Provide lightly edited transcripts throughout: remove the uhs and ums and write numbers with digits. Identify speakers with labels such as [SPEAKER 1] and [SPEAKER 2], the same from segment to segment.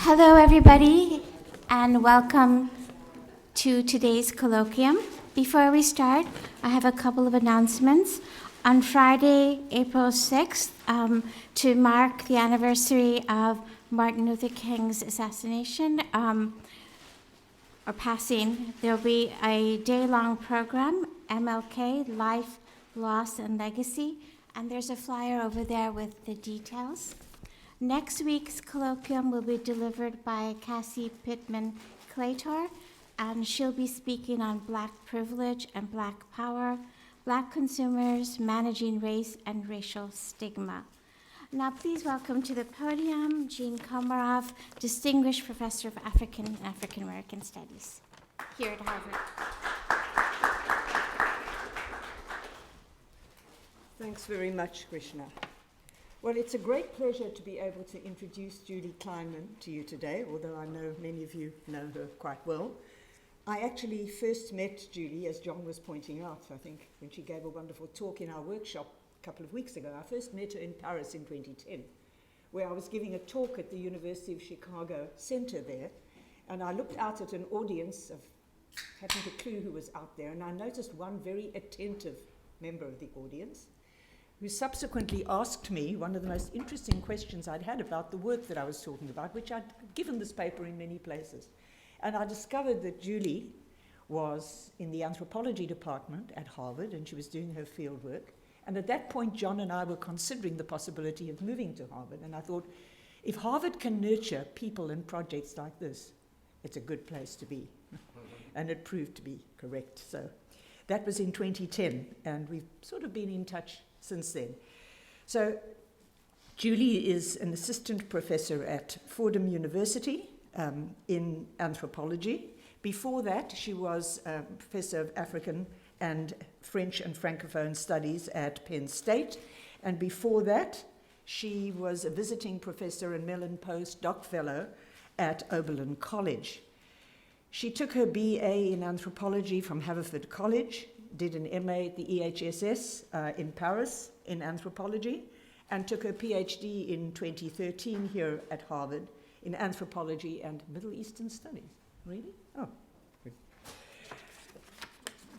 [SPEAKER 1] Hello, everybody, and welcome to today's colloquium. Before we start, I have a couple of announcements. On Friday, April 6th, to mark the anniversary of Martin Luther King's assassination or passing, there will be a day-long program, MLK, Life, Loss, and Legacy, and there's a flyer over there with the details. Next week's colloquium will be delivered by Cassie Pittman-Claytor, and she'll be speaking on Black privilege and Black power, Black consumers, managing race and racial stigma. Now please welcome to the podium Jean Komarov, Distinguished Professor of African and African American Studies here at Harvard.
[SPEAKER 2] Thanks very much, Krishna. Well, it's a great pleasure to be able to introduce Julie Kleinman to you today, although I know many of you know her quite well. I actually first met Julie, as John was pointing out, I think, when she gave a wonderful talk in our workshop a couple of weeks ago. I first met her in Paris in 2010, where I was giving a talk at the University of Chicago Center there, and I looked out at an audience of hadn't a clue who was out there, and I noticed one very attentive member of the audience, who subsequently asked me one of the most interesting questions I'd had about the work that I was talking about, which I'd given this paper in many places. And I discovered that Julie was in the anthropology department at Harvard, and she was doing her field work. And at that point, John and I were considering the possibility of moving to Harvard. And I thought, if Harvard can nurture people and projects like this, it's a good place to be. And it proved to be correct. So that was in 2010, and we've sort of been in touch since then. So Julie is an assistant professor at Fordham University in anthropology. Before that, she was a professor of African and French and Francophone studies at Penn State. And before that, she was a visiting professor and Mellon Postdoc fellow at Oberlin College. She took her BA in anthropology from Haverford College, did an MA at the EHSS in Paris in anthropology, and took her PhD in 2013 here at Harvard in anthropology and Middle Eastern studies. Really? Oh, good.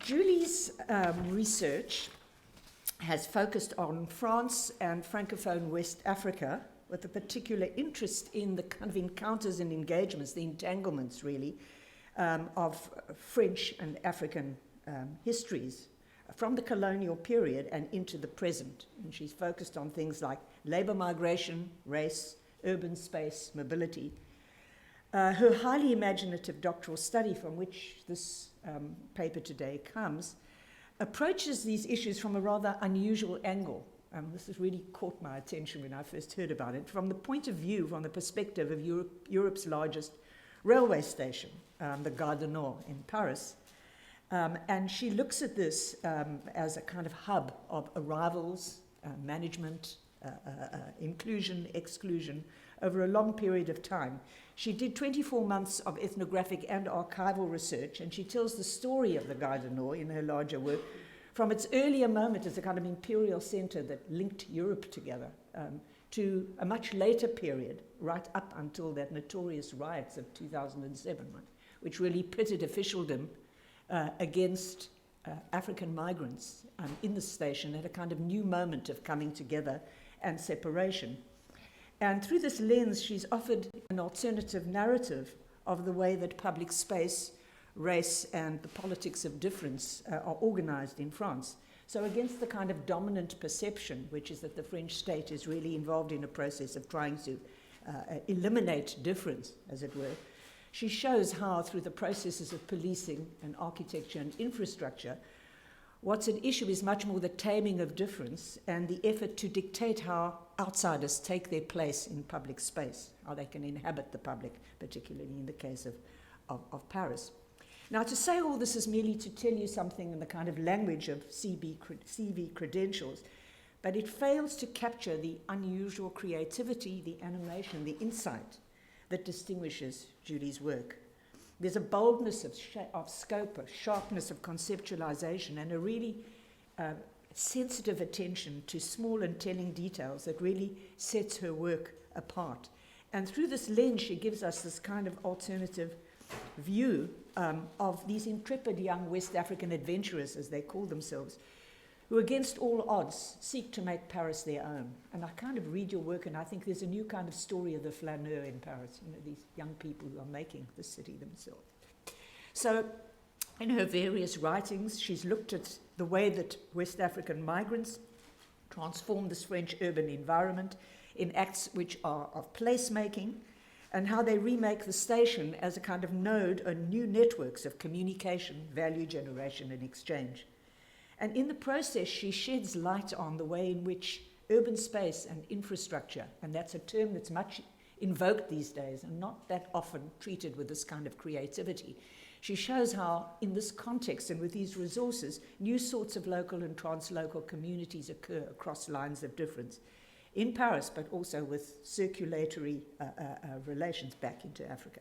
[SPEAKER 2] Julie's research has focused on France and Francophone West Africa, with a particular interest in the kind of encounters and engagements, the entanglements really, of French and African histories from the colonial period and into the present. And she's focused on things like labor migration, race, urban space, mobility. Her highly imaginative doctoral study, from which this paper today comes, approaches these issues from a rather unusual angle. This has really caught my attention when I first heard about it, from the point of view, from the perspective of Europe's largest railway station, the Gare du Nord in Paris. And she looks at this as a kind of hub of arrivals, management, inclusion, exclusion, over a long period of time. She did 24 months of ethnographic and archival research, and she tells the story of the Gare du Nord in her larger work from its earlier moment as a kind of imperial center that linked Europe together to a much later period, right up until that notorious riots of 2007, right, which really pitted officialdom against African migrants in the station at a kind of new moment of coming together and separation. And through this lens, she's offered an alternative narrative of the way that public space, race, and the politics of difference are organized in France. So against the kind of dominant perception, which is that the French state is really involved in a process of trying to eliminate difference, as it were, she shows how, through the processes of policing and architecture and infrastructure, what's at issue is much more the taming of difference and the effort to dictate how outsiders take their place in public space, how they can inhabit the public, particularly in the case of Paris. Now, to say all this is merely to tell you something in the kind of language of CV credentials, but it fails to capture the unusual creativity, the animation, the insight that distinguishes Julie's work. There's a boldness of scope, a sharpness of conceptualization, and a really sensitive attention to small and telling details that really sets her work apart. And through this lens, she gives us this kind of alternative view of these intrepid young West African adventurers, as they call themselves, who against all odds seek to make Paris their own. And I kind of read your work and I think there's a new kind of story of the flaneur in Paris, you know, these young people who are making the city themselves. So in her various writings, she's looked at the way that West African migrants transformed this French urban environment in acts which are of placemaking, and how they remake the station as a kind of node on new networks of communication, value generation, and exchange. And in the process, she sheds light on the way in which urban space and infrastructure, and that's a term that's much invoked these days and not that often treated with this kind of creativity. She shows how, in this context and with these resources, new sorts of local and translocal communities occur across lines of difference in Paris, but also with circulatory relations back into Africa.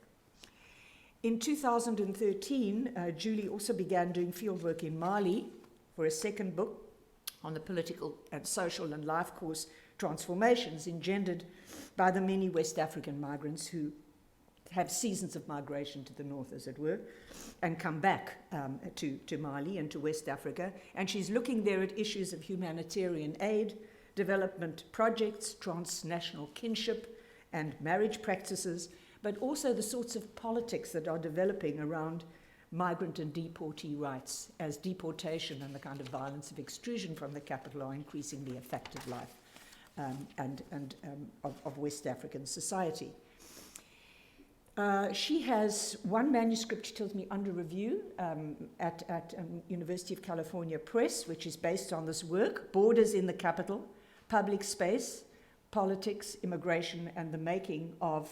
[SPEAKER 2] In 2013, Julie also began doing fieldwork in Mali for a second book on the political and social and life course transformations engendered by the many West African migrants who have seasons of migration to the north, as it were, and come back to Mali and to West Africa. And she's looking there at issues of humanitarian aid, development projects, transnational kinship and marriage practices, but also the sorts of politics that are developing around migrant and deportee rights, as deportation and the kind of violence of extrusion from the capital are increasingly a fact of life of West African society. She has one manuscript, she tells me, under review at University of California Press, which is based on this work, Borders in the Capital, Public Space, Politics, Immigration, and the Making of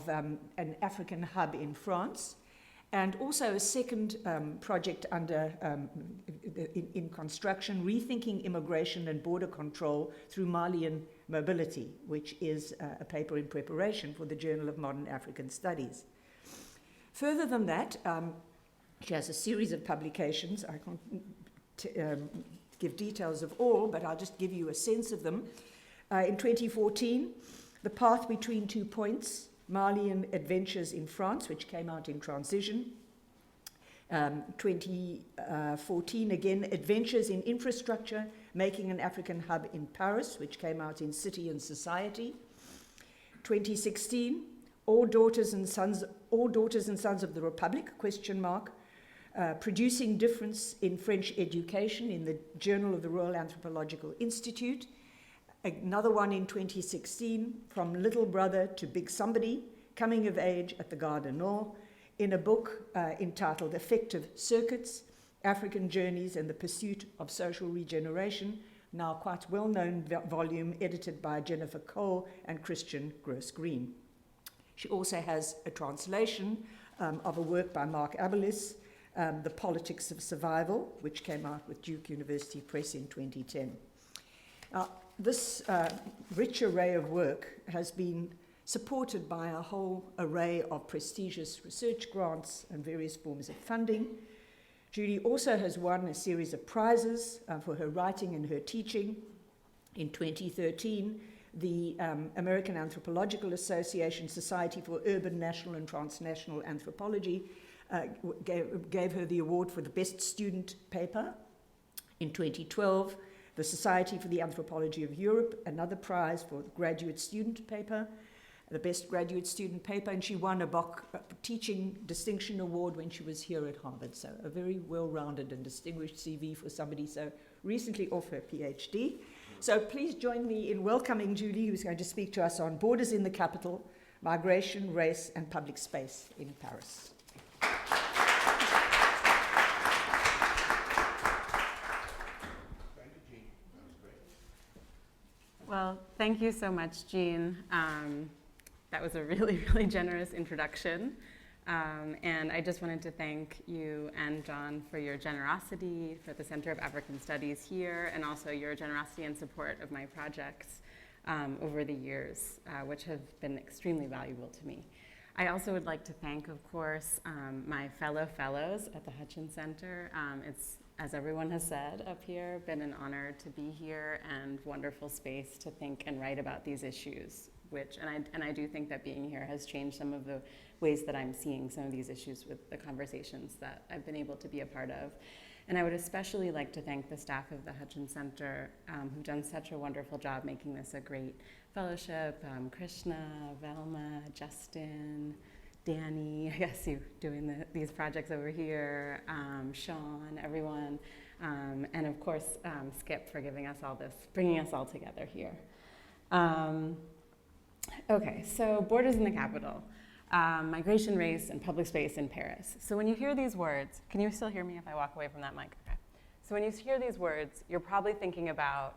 [SPEAKER 2] an African Hub in France. And also a second project under in construction, Rethinking Immigration and Border Control Through Malian Mobility, which is a paper in preparation for the Journal of Modern African Studies. Further than that, she has a series of publications. I can't give details of all, but I'll just give you a sense of them. In 2014, The Path Between 2 Points, Malian Adventures in France, which came out in Transition. 2014, again, Adventures in Infrastructure, Making an African Hub in Paris, which came out in City and Society. 2016, All Daughters and Sons of the Republic, ? Producing Difference in French Education in the Journal of the Royal Anthropological Institute. Another one in 2016, From Little Brother to Big Somebody, Coming of Age at the Gare du Nord, in a book entitled Effective Circuits, African Journeys and the Pursuit of Social Regeneration, now quite well-known volume edited by Jennifer Cole and Christian Gross-Green. She also has a translation of a work by Mark Abelis, The Politics of Survival, which came out with Duke University Press in 2010. This rich array of work has been supported by a whole array of prestigious research grants and various forms of funding. Julie also has won a series of prizes for her writing and her teaching. In 2013, the American Anthropological Association Society for Urban, National and Transnational Anthropology gave her the award for the best student paper. In 2012, the Society for the Anthropology of Europe, another prize for the graduate student paper, the best graduate student paper, and she won a teaching distinction award when she was here at Harvard. So a very well-rounded and distinguished CV for somebody so recently off her PhD. So please join me in welcoming Julie, who's going to speak to us on Borders in the Capital, Migration, Race, and Public Space in Paris.
[SPEAKER 3] Well, thank you so much, Jean. That was a really, really generous introduction. And I just wanted to thank you and John for your generosity for the Center of African Studies here, and also your generosity and support of my projects over the years, which have been extremely valuable to me. I also would like to thank, of course, my fellow fellows at the Hutchins Center. It's, as everyone has said up here, been an honor to be here and wonderful space to think and write about these issues and I do think that being here has changed some of the ways that I'm seeing some of these issues with the conversations that I've been able to be a part of. And I would especially like to thank the staff of the Hutchins Center who've done such a wonderful job making this a great fellowship. Krishna, Velma, Justin, Danny, I guess you doing these projects over here, Sean, everyone, and of course Skip for giving us all this, bringing us all together here. Okay, so borders in the capital, migration, race, and public space in Paris. So when you hear these words, can you still hear me if I walk away from that mic? Okay. So when you hear these words, you're probably thinking about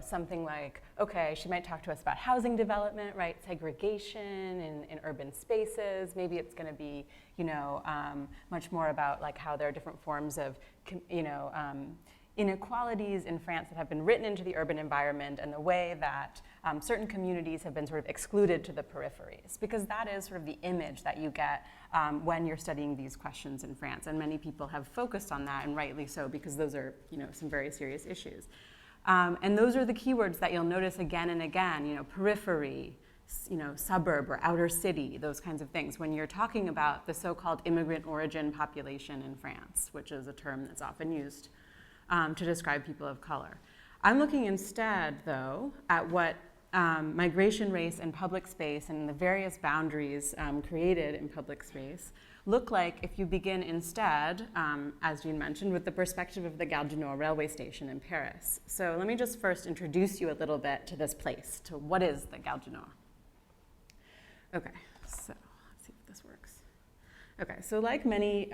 [SPEAKER 3] something like, okay, she might talk to us about housing development, right? Segregation in urban spaces. Maybe it's going to be, much more about like how there are different forms of, inequalities in France that have been written into the urban environment and the way that certain communities have been sort of excluded to the peripheries, because that is sort of the image that you get when you're studying these questions in France. And many people have focused on that, and rightly so, because those are, some very serious issues. And those are the keywords that you'll notice again and again, periphery, suburb or outer city, those kinds of things, when you're talking about the so-called immigrant origin population in France, which is a term that's often used to describe people of color. I'm looking instead, though, at what migration, race, and public space and the various boundaries created in public space look like if you begin instead, as Jean mentioned, with the perspective of the Gare du Nord railway station in Paris. So let me just first introduce you a little bit to this place, to what is the Gare du Nord. Okay, so let's see if this works. Okay, so like many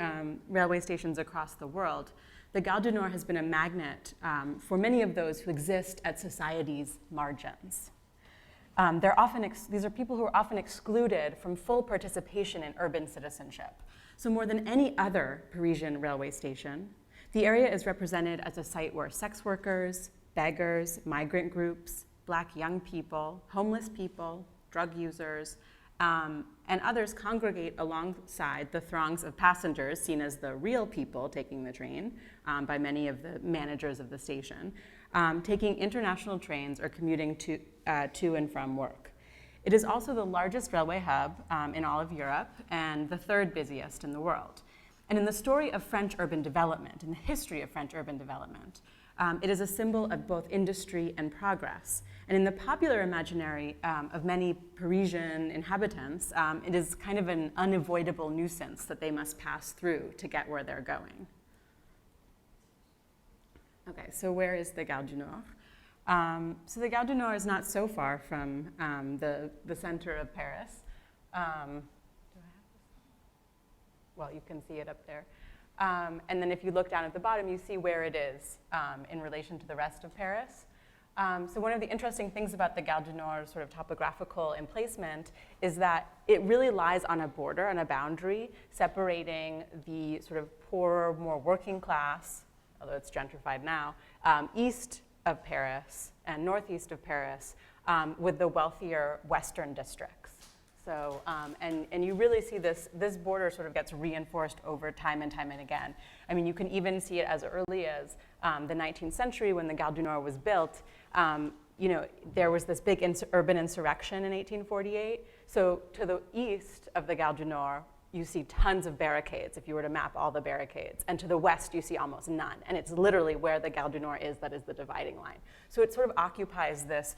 [SPEAKER 3] railway stations across the world, the Gare du Nord has been a magnet for many of those who exist at society's margins. These are people who are often excluded from full participation in urban citizenship. So more than any other Parisian railway station, the area is represented as a site where sex workers, beggars, migrant groups, Black young people, homeless people, drug users, and others congregate alongside the throngs of passengers seen as the real people taking the train by many of the managers of the station, taking international trains or commuting to and from work. It is also the largest railway hub in all of Europe and the third busiest in the world. And in the story of French urban development, in the history of French urban development, it is a symbol of both industry and progress. And in the popular imaginary of many Parisian inhabitants, it is kind of an unavoidable nuisance that they must pass through to get where they're going. Okay, so where is the Gare du Nord? So the Gare du Nord is not so far from the center of Paris. Well, you can see it up there. And then if you look down at the bottom, you see where it is in relation to the rest of Paris. So one of the interesting things about the Gare du Nord sort of topographical emplacement is that it really lies on a border, on a boundary, separating the sort of poorer, more working class, although it's gentrified now, east of Paris and northeast of Paris with the wealthier western districts. So, and you really see this border sort of gets reinforced over time and time and again. I mean, you can even see it as early as the 19th century when the Gare du Nord was built. There was this big urban insurrection in 1848. So to the east of the Gare du Nord, you see tons of barricades if you were to map all the barricades. And to the west, you see almost none. And it's literally where the Gare du Nord is that is the dividing line. So it sort of occupies this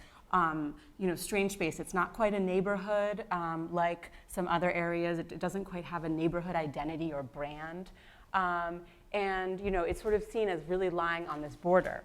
[SPEAKER 3] strange space. It's not quite a neighborhood like some other areas. It doesn't quite have a neighborhood identity or brand. And it's sort of seen as really lying on this border.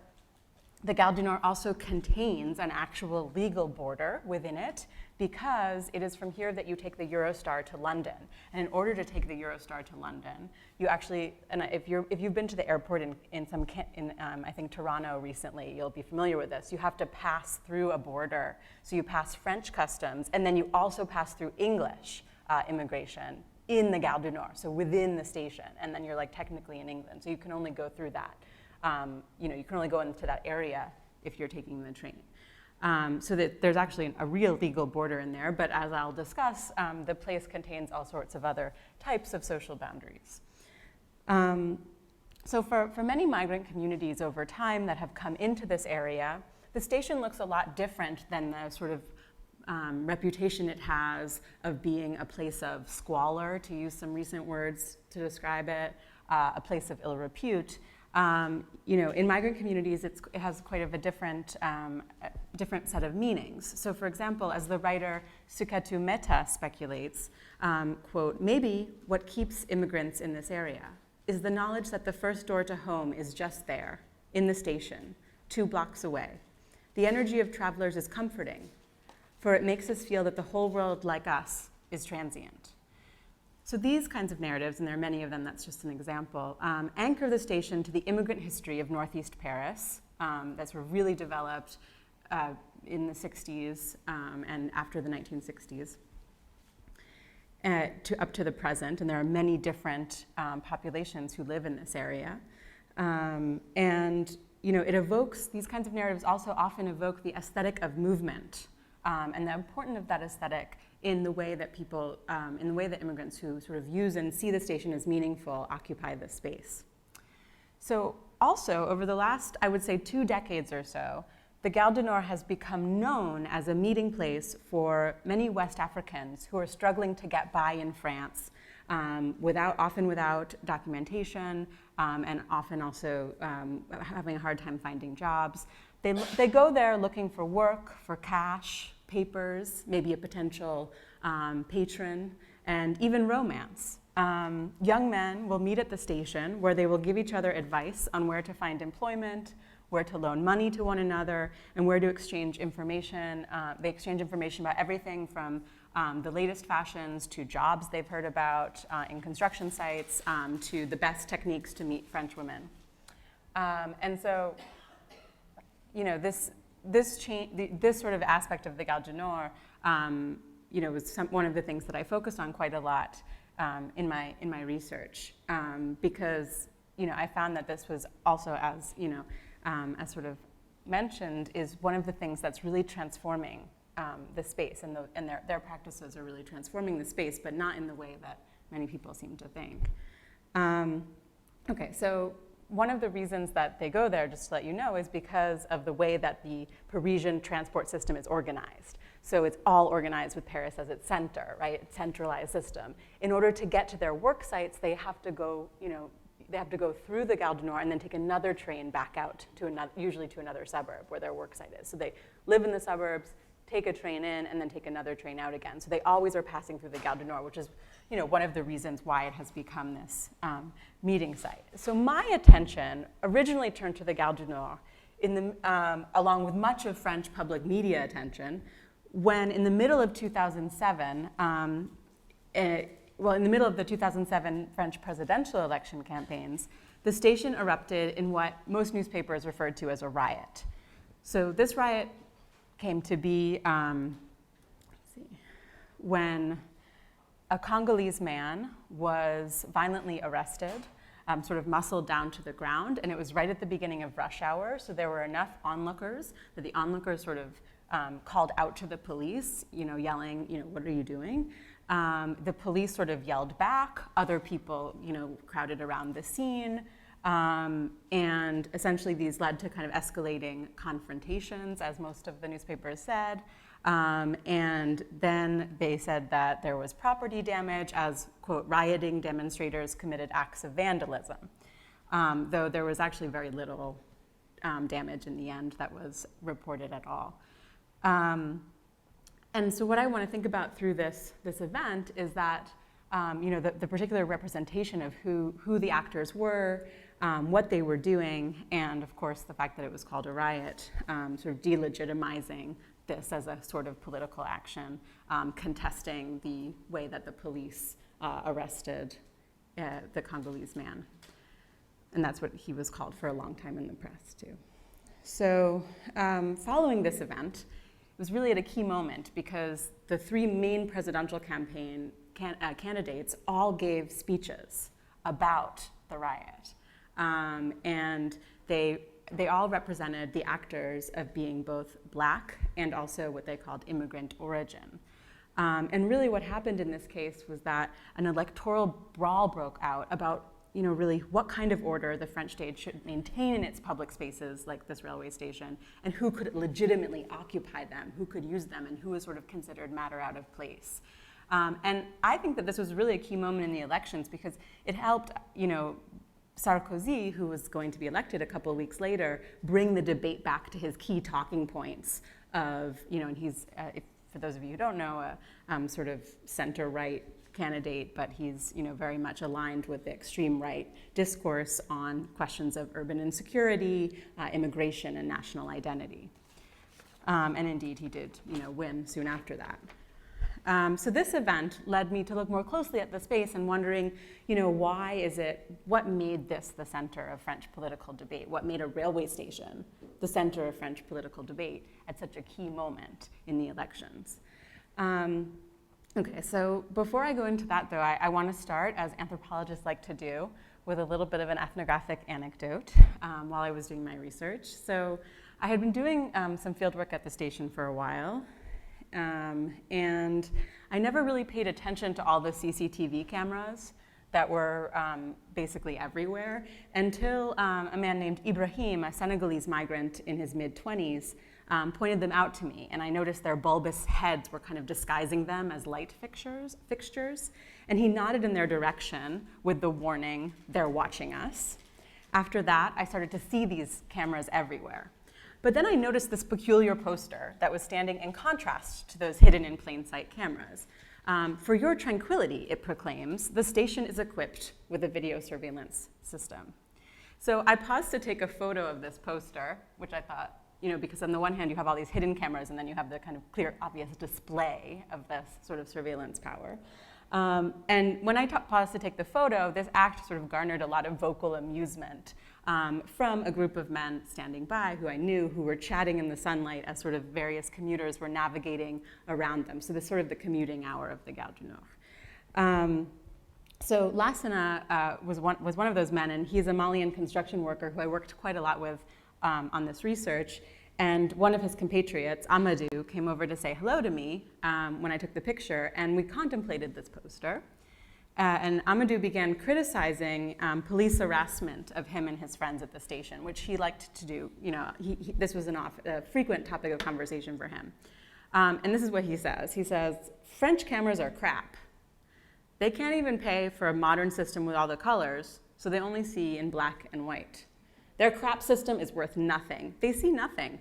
[SPEAKER 3] The Gare du Nord also contains an actual legal border within it because it is from here that you take the Eurostar to London. And in order to take the Eurostar to London, you actually, and if you've been to the airport in I think Toronto recently, you'll be familiar with this. You have to pass through a border. So you pass French customs, and then you also pass through English immigration in the Gare du Nord, so within the station. And then you're like technically in England. So you can only go through that. You can only go into that area if you're taking the train. So that there's actually a real legal border in there, but as I'll discuss, the place contains all sorts of other types of social boundaries. So for many migrant communities over time that have come into this area the station looks a lot different than the sort of reputation it has of being a place of squalor, to use some recent words to describe it, a place of ill repute. In migrant communities, it has quite of a different set of meanings. So, for example, as the writer Suketu Mehta speculates, quote, maybe what keeps immigrants in this area is the knowledge that the first door to home is just there, in the station, 2 blocks away. The energy of travelers is comforting, for it makes us feel that the whole world, like us, is transient. So these kinds of narratives, and there are many of them, that's just an example, anchor the station to the immigrant history of Northeast Paris that's really developed in the 60s and after the 1960s. Up to the present, and there are many different populations who live in this area. It evokes, these kinds of narratives also often evoke the aesthetic of movement, and the importance of that aesthetic in the way that people, in the way that immigrants who sort of use and see the station as meaningful occupy this space. So also, over the last, I would say, 2 decades or so, the Gare du Nord has become known as a meeting place for many West Africans who are struggling to get by in France, often without documentation, and often also having a hard time finding jobs. They go there looking for work, for cash, papers, maybe a potential patron, and even romance. Young men will meet at the station where they will give each other advice on where to find employment, where to loan money to one another, and where to exchange information. They exchange information about everything from the latest fashions to jobs they've heard about in construction sites to the best techniques to meet French women. And so, this sort of aspect of the Gare du Nord, was one of the things that I focused on quite a lot in my research, because I found that this was also, as sort of mentioned, is one of the things that's really transforming the space, and their practices are really transforming the space, but not in the way that many people seem to think. Okay, so one of the reasons that they go there, just to let you know, is because of the way that the Parisian transport system is organized. So it's all organized with Paris as its center, right? It's a centralized system. In order to get to their work sites, they have to go, through the Gare du Nord and then take another train back out to usually to another suburb where their work site is. So they live in the suburbs, take a train in, and then take another train out again. So they always are passing through the Gare du Nord, which is, one of the reasons why it has become this meeting site. So my attention originally turned to the Gare du Nord along with much of French public media attention, when in the middle of 2007, in the middle of the 2007 French presidential election campaigns, the station erupted in what most newspapers referred to as a riot. So this riot came to be when a Congolese man was violently arrested, sort of muscled down to the ground, and it was right at the beginning of rush hour, so there were enough onlookers that the onlookers sort of called out to the police, yelling, what are you doing? The police sort of yelled back, other people, crowded around the scene, and essentially these led to kind of escalating confrontations, as most of the newspapers said. And then they said that there was property damage as, quote, rioting demonstrators committed acts of vandalism, though there was actually very little damage in the end that was reported at all. And so what I want to think about through this event is that the particular representation of who the actors were, what they were doing, and of course the fact that it was called a riot, sort of delegitimizing this as a sort of political action, contesting the way that the police arrested the Congolese man. And that's what he was called for a long time in the press too. So following this event, it was really at a key moment because the 3 main presidential campaign candidates all gave speeches about the riot. And they all represented the actors of being both Black and also what they called immigrant origin. And really what happened in this case was that an electoral brawl broke out about really what kind of order the French state should maintain in its public spaces, like this railway station, and who could legitimately occupy them, who could use them, and who was sort of considered matter out of place. And I think that this was really a key moment in the elections because it helped, Sarkozy, who was going to be elected a couple of weeks later, bring the debate back to his key talking points of, and he's, for those of you who don't know, a sort of center-right candidate, but he's very much aligned with the extreme right discourse on questions of urban insecurity, immigration, and national identity. And indeed, he did win soon after that. So this event led me to look more closely at the space and wondering, what made this the center of French political debate? What made a railway station the center of French political debate at such a key moment in the elections? Okay, so before I go into that, though, I want to start, as anthropologists like to do, with a little bit of an ethnographic anecdote while I was doing my research. So I had been doing some field work at the station for a while, and I never really paid attention to all the CCTV cameras that were basically everywhere until a man named Ibrahim, a Senegalese migrant in his mid-20s, pointed them out to me, and I noticed their bulbous heads were kind of disguising them as light fixtures, and he nodded in their direction with the warning, "They're watching us." After that, I started to see these cameras everywhere. But then I noticed this peculiar poster that was standing in contrast to those hidden in plain sight cameras. For your tranquility, it proclaims, the station is equipped with a video surveillance system. So I paused to take a photo of this poster, which I thought, because on the one hand you have all these hidden cameras and then you have the kind of clear, obvious display of this sort of surveillance power. And when I paused to take the photo, this act sort of garnered a lot of vocal amusement from a group of men standing by who I knew who were chatting in the sunlight as sort of various commuters were navigating around them. So this sort of the commuting hour of the Gare du Nord. So Lassana was one of those men, and he's a Malian construction worker who I worked quite a lot with on this research. And one of his compatriots, Amadou, came over to say hello to me when I took the picture, and we contemplated this poster. And Amadou began criticizing police harassment of him and his friends at the station, which he liked to do. This was a frequent topic of conversation for him. And this is what he says. He says, "French cameras are crap. They can't even pay for a modern system with all the colors, so they only see in black and white. Their crap system is worth nothing. They see nothing,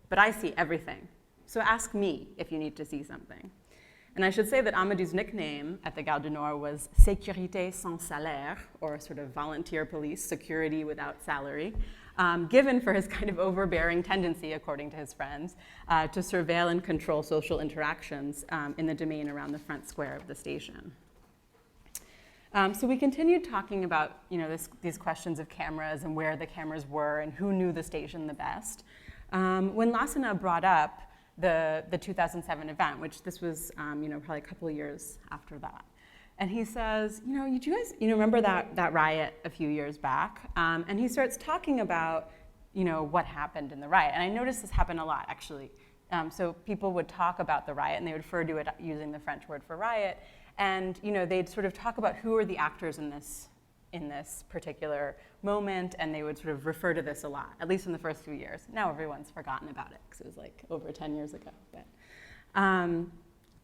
[SPEAKER 3] but I see everything. So ask me if you need to see something." And I should say that Amadou's nickname at the Gare du Nord was Sécurité sans salaire, or sort of volunteer police, security without salary, given for his kind of overbearing tendency, according to his friends, to surveil and control social interactions in the domain around the front square of the station. So we continued talking about these questions of cameras and where the cameras were and who knew the station the best. When Lassana brought up the 2007 event, which this was probably a couple of years after that, and he says, do you guys remember that riot a few years back? And he starts talking about what happened in the riot, and I noticed this happened a lot actually. So people would talk about the riot, and they would refer to it using the French word for riot. And they'd sort of talk about who are the actors in this particular moment, and they would sort of refer to this a lot, at least in the first few years. Now everyone's forgotten about it because it was like over 10 years ago. But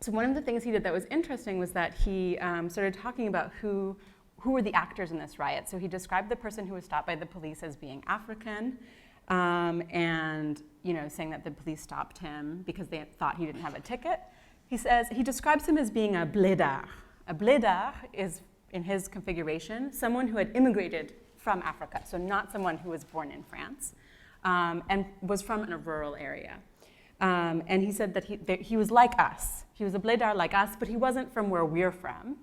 [SPEAKER 3] so one of the things he did that was interesting was that he started talking about who were the actors in this riot. So he described the person who was stopped by the police as being African, and saying that the police stopped him because they thought he didn't have a ticket. He describes him as being a blédard. A blédard is, in his configuration, someone who had immigrated from Africa, so not someone who was born in France, and was from a rural area. And he said that he was like us. He was a blédard like us, but he wasn't from where we're from.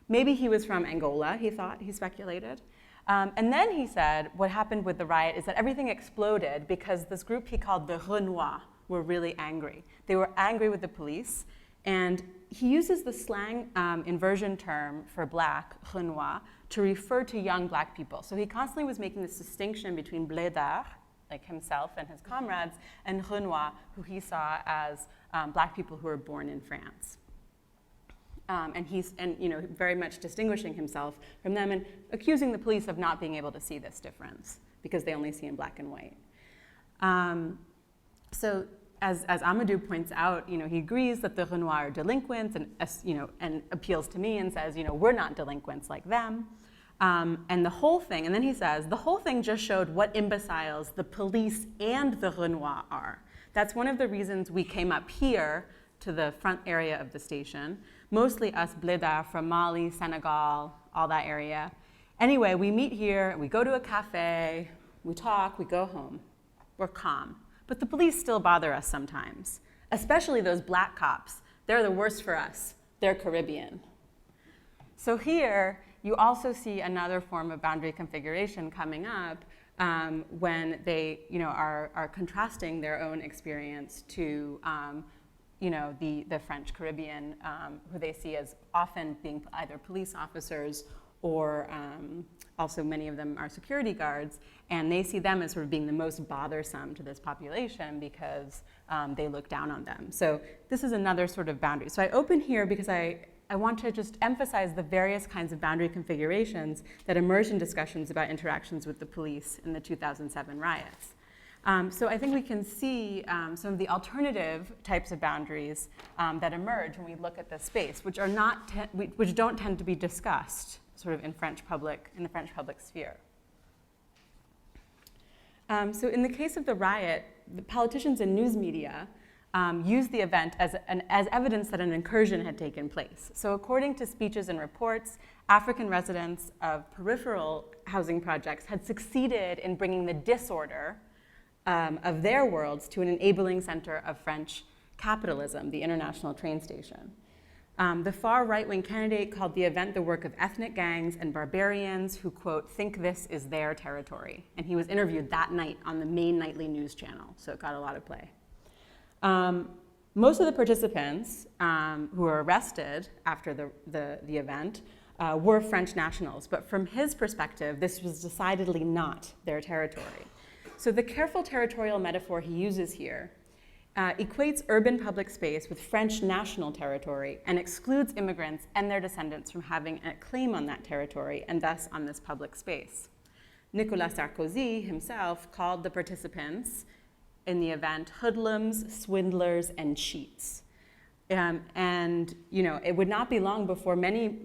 [SPEAKER 3] Maybe he was from Angola, he speculated. And then he said what happened with the riot is that everything exploded because this group he called the Renois were really angry. They were angry with the police. And he uses the slang inversion term for black, Renois, to refer to young black people. So he constantly was making this distinction between blédard, like himself and his comrades, and Renois, who he saw as black people who were born in France. and very much distinguishing himself from them and accusing the police of not being able to see this difference because they only see in black and white. So as Amadou points out, he agrees that the Renoir are delinquents and appeals to me and says, we're not delinquents like them. And the whole thing, and then he says, the whole thing just showed what imbeciles the police and the Renoir are. That's one of the reasons we came up here to the front area of the station, mostly us Blédards from Mali, Senegal, all that area. Anyway, we meet here, we go to a cafe, we talk, we go home. We're calm. But the police still bother us sometimes, especially those black cops. They're the worst for us. They're Caribbean. So here, you also see another form of boundary configuration coming up when they are contrasting their own experience to the French Caribbean, who they see as often being either police officers or also many of them are security guards, and they see them as sort of being the most bothersome to this population because they look down on them. So this is another sort of boundary. So I open here because I want to just emphasize the various kinds of boundary configurations that emerged in discussions about interactions with the police in the 2007 riots. So I think we can see some of the alternative types of boundaries that emerge when we look at this space, which don't tend to be discussed sort of in the French public sphere. So in the case of the riot, the politicians and news media used the event as evidence that an incursion had taken place. So according to speeches and reports, African residents of peripheral housing projects had succeeded in bringing the disorder of their worlds to an enabling center of French capitalism, the International Train Station. The far right-wing candidate called the event the work of ethnic gangs and barbarians who, quote, think this is their territory. And he was interviewed that night on the main nightly news channel, so it got a lot of play. Most of the participants who were arrested after the event were French nationals, but from his perspective, this was decidedly not their territory. So the careful territorial metaphor he uses here equates urban public space with French national territory and excludes immigrants and their descendants from having a claim on that territory and thus on this public space. Nicolas Sarkozy himself called the participants in the event hoodlums, swindlers, and cheats. And it would not be long before many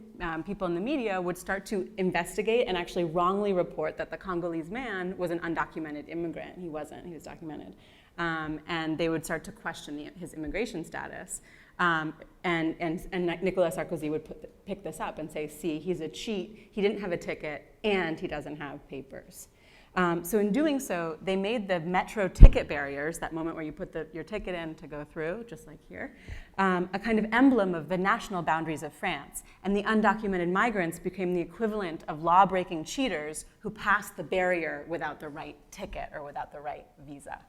[SPEAKER 3] people in the media would start to investigate and actually wrongly report that the Congolese man was an undocumented immigrant. He wasn't, he was documented. And they would start to question his immigration status. And Nicolas Sarkozy would pick this up and say, see, he's a cheat, he didn't have a ticket, and he doesn't have papers. So in doing so, they made the metro ticket barriers, that moment where you put your ticket in to go through, just like here, a kind of emblem of the national boundaries of France. And the undocumented migrants became the equivalent of law-breaking cheaters who passed the barrier without the right ticket or without the right visa.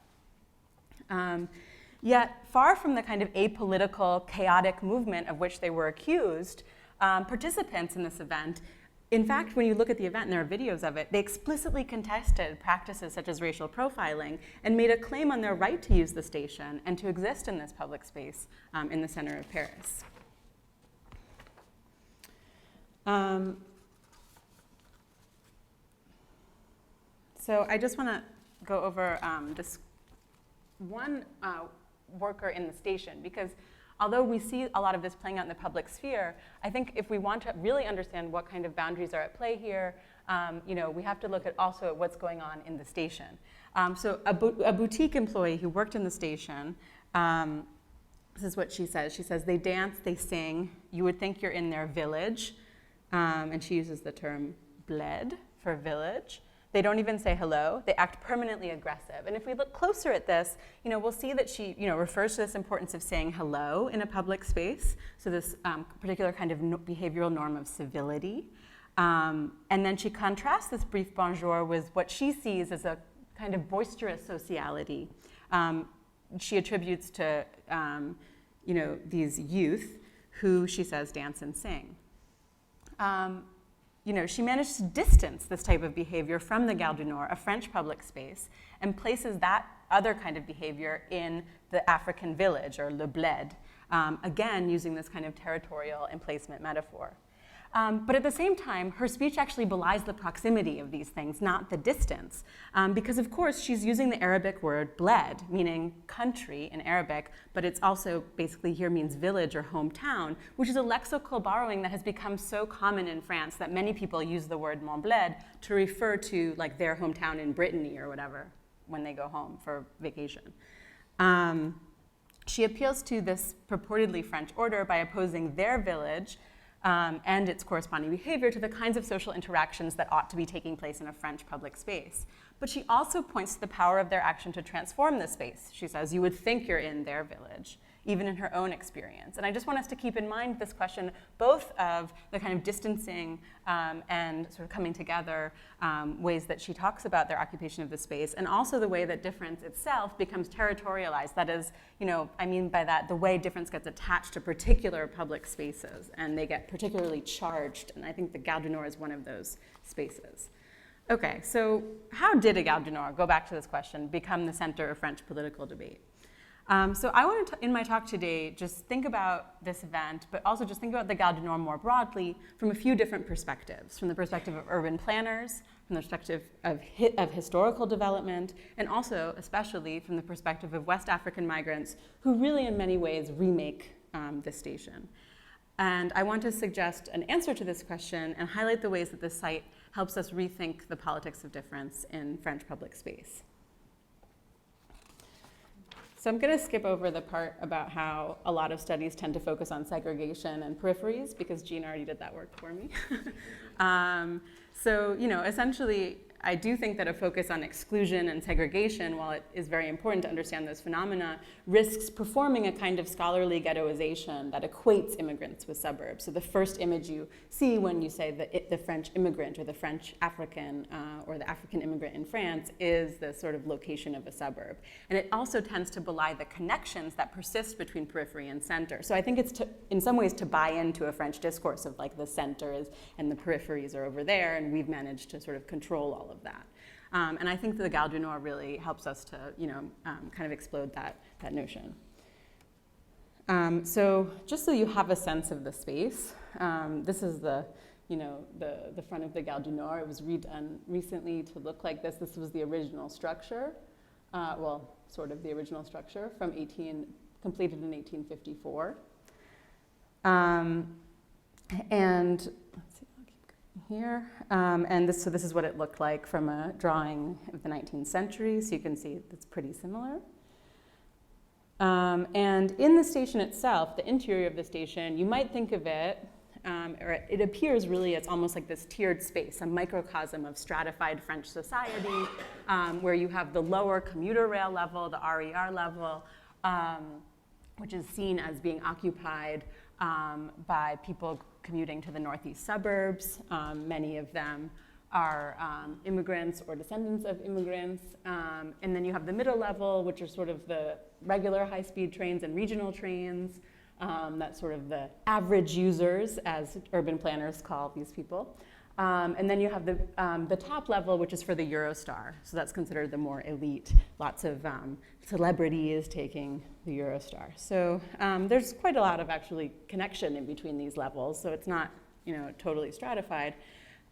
[SPEAKER 3] Yet, far from the kind of apolitical, chaotic movement of which they were accused, participants in this event, in fact, when you look at the event, and there are videos of it, they explicitly contested practices such as racial profiling and made a claim on their right to use the station and to exist in this public space in the center of Paris. So I just want to go over this one worker in the station, because although we see a lot of this playing out in the public sphere, I think if we want to really understand what kind of boundaries are at play here, we have to look at also at what's going on in the station. So a boutique employee who worked in the station, this is what she says. She says, they dance, they sing. You would think you're in their village. And she uses the term bled for village. They don't even say hello. They act permanently aggressive. And if we look closer at this, we'll see that she refers to this importance of saying hello in a public space, so this particular kind of behavioral norm of civility. And then she contrasts this brief bonjour with what she sees as a kind of boisterous sociality. She attributes to these youth who, she says, dance and sing. She managed to distance this type of behavior from the Gare du Nord, a French public space, and places that other kind of behavior in the African village, or le bled, again, using this kind of territorial emplacement metaphor. But at the same time, her speech actually belies the proximity of these things, not the distance. Because of course, she's using the Arabic word bled, meaning country in Arabic, but it's also basically here means village or hometown, which is a lexical borrowing that has become so common in France that many people use the word mon bled to refer to like their hometown in Brittany or whatever when they go home for vacation. She appeals to this purportedly French order by opposing their village and its corresponding behavior to the kinds of social interactions that ought to be taking place in a French public space. But she also points to the power of their action to transform the space. She says, you would think you're in their village, even in her own experience. And I just want us to keep in mind this question, both of the kind of distancing and sort of coming together ways that she talks about their occupation of the space, and also the way that difference itself becomes territorialized. That is, I mean by that, the way difference gets attached to particular public spaces, and they get particularly charged. And I think the Gare du Nord is one of those spaces. Okay, so how did a Gare du Nord, go back to this question, become the center of French political debate? So I want to, in my talk today, just think about this event, but also just think about the Gare du Nord more broadly from a few different perspectives, from the perspective of urban planners, from the perspective of historical development, and also, especially, from the perspective of West African migrants who really, in many ways, remake this station. And I want to suggest an answer to this question and highlight the ways that this site helps us rethink the politics of difference in French public space. So I'm going to skip over the part about how a lot of studies tend to focus on segregation and peripheries, because Jean already did that work for me. So, essentially, I do think that a focus on exclusion and segregation, while it is very important to understand those phenomena, risks performing a kind of scholarly ghettoization that equates immigrants with suburbs. So the first image you see when you say the French immigrant or the French African or the African immigrant in France is the sort of location of a suburb. And it also tends to belie the connections that persist between periphery and center. So I think it's in some ways to buy into a French discourse of like the center is and the peripheries are over there, and we've managed to sort of control all of that. And I think that the Gare du Nord really helps us to, kind of explode that notion. So just so you have a sense of the space, this is the front of the Gare du Nord. It was redone recently to look like this. This was the original structure, well, sort of the original structure completed in 1854. And let's see. Here, so this is what it looked like from a drawing of the 19th century, so you can see it's pretty similar. And in the station itself, the interior of the station, you might think of it, or it appears really it's almost like this tiered space, a microcosm of stratified French society, where you have the lower commuter rail level, the RER level, which is seen as being occupied by people commuting to the northeast suburbs. Many of them are immigrants or descendants of immigrants. And then you have the middle level, which are sort of the regular high-speed trains and regional trains. That's sort of the average users, as urban planners call these people. And then you have the top level, which is for the Eurostar. So that's considered the more elite. Lots of celebrities taking the Eurostar. So there's quite a lot of actually connection in between these levels. So it's not, totally stratified.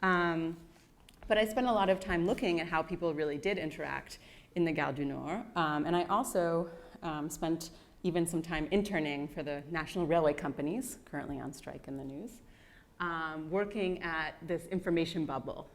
[SPEAKER 3] But I spent a lot of time looking at how people really did interact in the Gare du Nord. And I also spent even some time interning for the national railway companies, currently on strike in the news. Working at this information bubble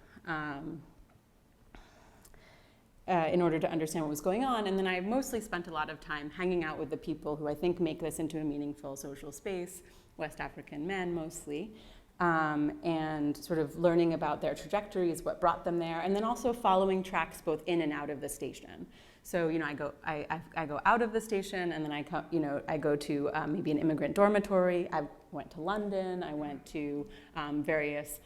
[SPEAKER 3] in order to understand what was going on. And then I mostly spent a lot of time hanging out with the people who I think make this into a meaningful social space, West African men mostly, and sort of learning about their trajectories, what brought them there, and then also following tracks both in and out of the station. So, I go out of the station, and then I go to maybe an immigrant dormitory. I went to London. I went to various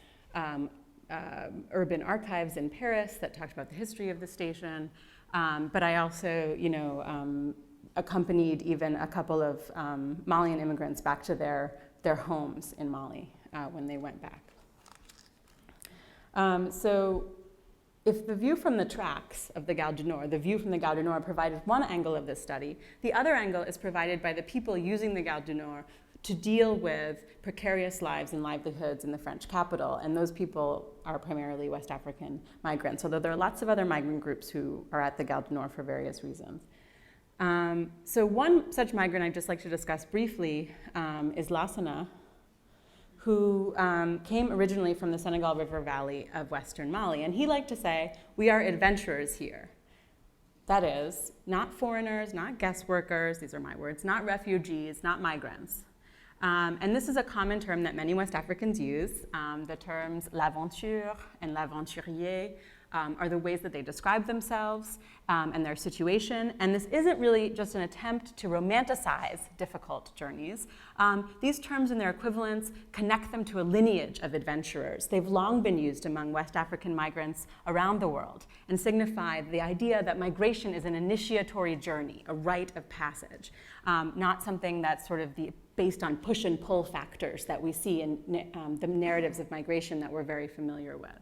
[SPEAKER 3] urban archives in Paris that talked about the history of the station. But I also, accompanied even a couple of Malian immigrants back to their homes in Mali when they went back. So if the view from the tracks of the Gare du Nord, the view from the Gare du Nord provided one angle of this study, the other angle is provided by the people using the Gare du Nord to deal with precarious lives and livelihoods in the French capital. And those people are primarily West African migrants, although there are lots of other migrant groups who are at the Gare du Nord for various reasons. So one such migrant I'd just like to discuss briefly is Lassana, who came originally from the Senegal River Valley of Western Mali. And he liked to say, we are adventurers here. That is, not foreigners, not guest workers, these are my words, not refugees, not migrants. And this is a common term that many West Africans use. The terms l'aventure and l'aventurier are the ways that they describe themselves and their situation. And this isn't really just an attempt to romanticize difficult journeys. These terms and their equivalents connect them to a lineage of adventurers. They've long been used among West African migrants around the world and signify the idea that migration is an initiatory journey, a rite of passage, not something that's sort of based on push and pull factors that we see in the narratives of migration that we're very familiar with.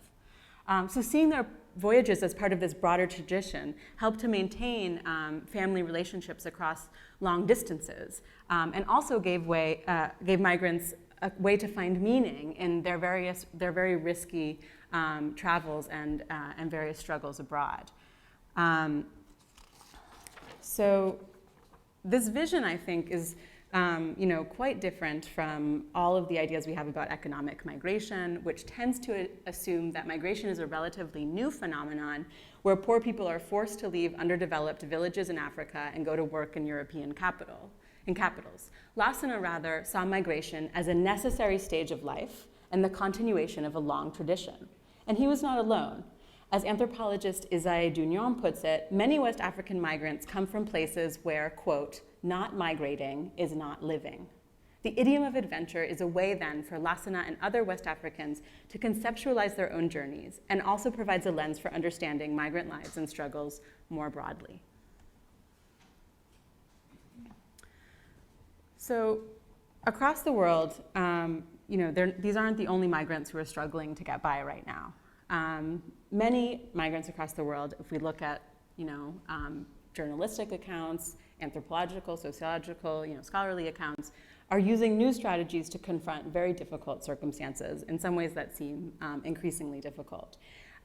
[SPEAKER 3] So seeing their voyages as part of this broader tradition helped to maintain family relationships across long distances, and also gave migrants a way to find meaning in their very risky travels and various struggles abroad. So this vision, I think, is quite different from all of the ideas we have about economic migration, which tends to assume that migration is a relatively new phenomenon where poor people are forced to leave underdeveloped villages in Africa and go to work in European capitals. Lassana rather saw migration as a necessary stage of life and the continuation of a long tradition. And he was not alone. As anthropologist Isaïe Dugnon puts it, many West African migrants come from places where, quote, not migrating is not living. The idiom of adventure is a way then for Lassana and other West Africans to conceptualize their own journeys and also provides a lens for understanding migrant lives and struggles more broadly. So across the world, these aren't the only migrants who are struggling to get by right now. Many migrants across the world, if we look at journalistic accounts, anthropological, sociological, scholarly accounts, are using new strategies to confront very difficult circumstances, in some ways that seem increasingly difficult.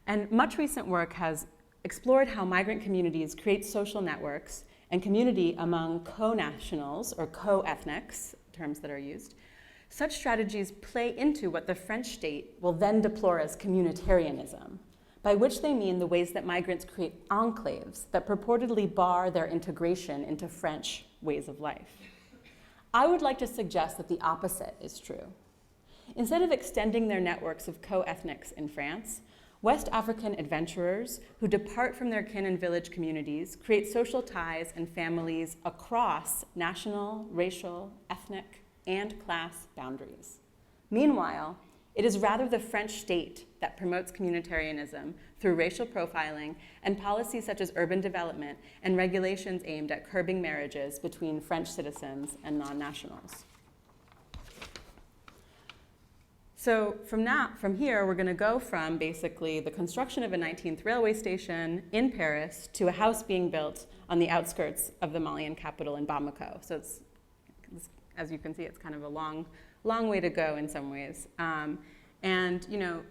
[SPEAKER 3] And much recent work has explored how migrant communities create social networks and community among co-nationals or co-ethnics, terms that are used. Such strategies play into what the French state will then deplore as communitarianism, by which they mean the ways that migrants create enclaves that purportedly bar their integration into French ways of life. I would like to suggest that the opposite is true. Instead of extending their networks of co-ethnics in France, West African adventurers who depart from their kin and village communities create social ties and families across national, racial, ethnic, and class boundaries. Meanwhile, it is rather the French state that promotes communitarianism through racial profiling and policies such as urban development and regulations aimed at curbing marriages between French citizens and non-nationals. So from here, we're going to go from basically the construction of a 19th railway station in Paris to a house being built on the outskirts of the Malian capital in Bamako. So it's, as you can see, it's kind of a long way to go in some ways. And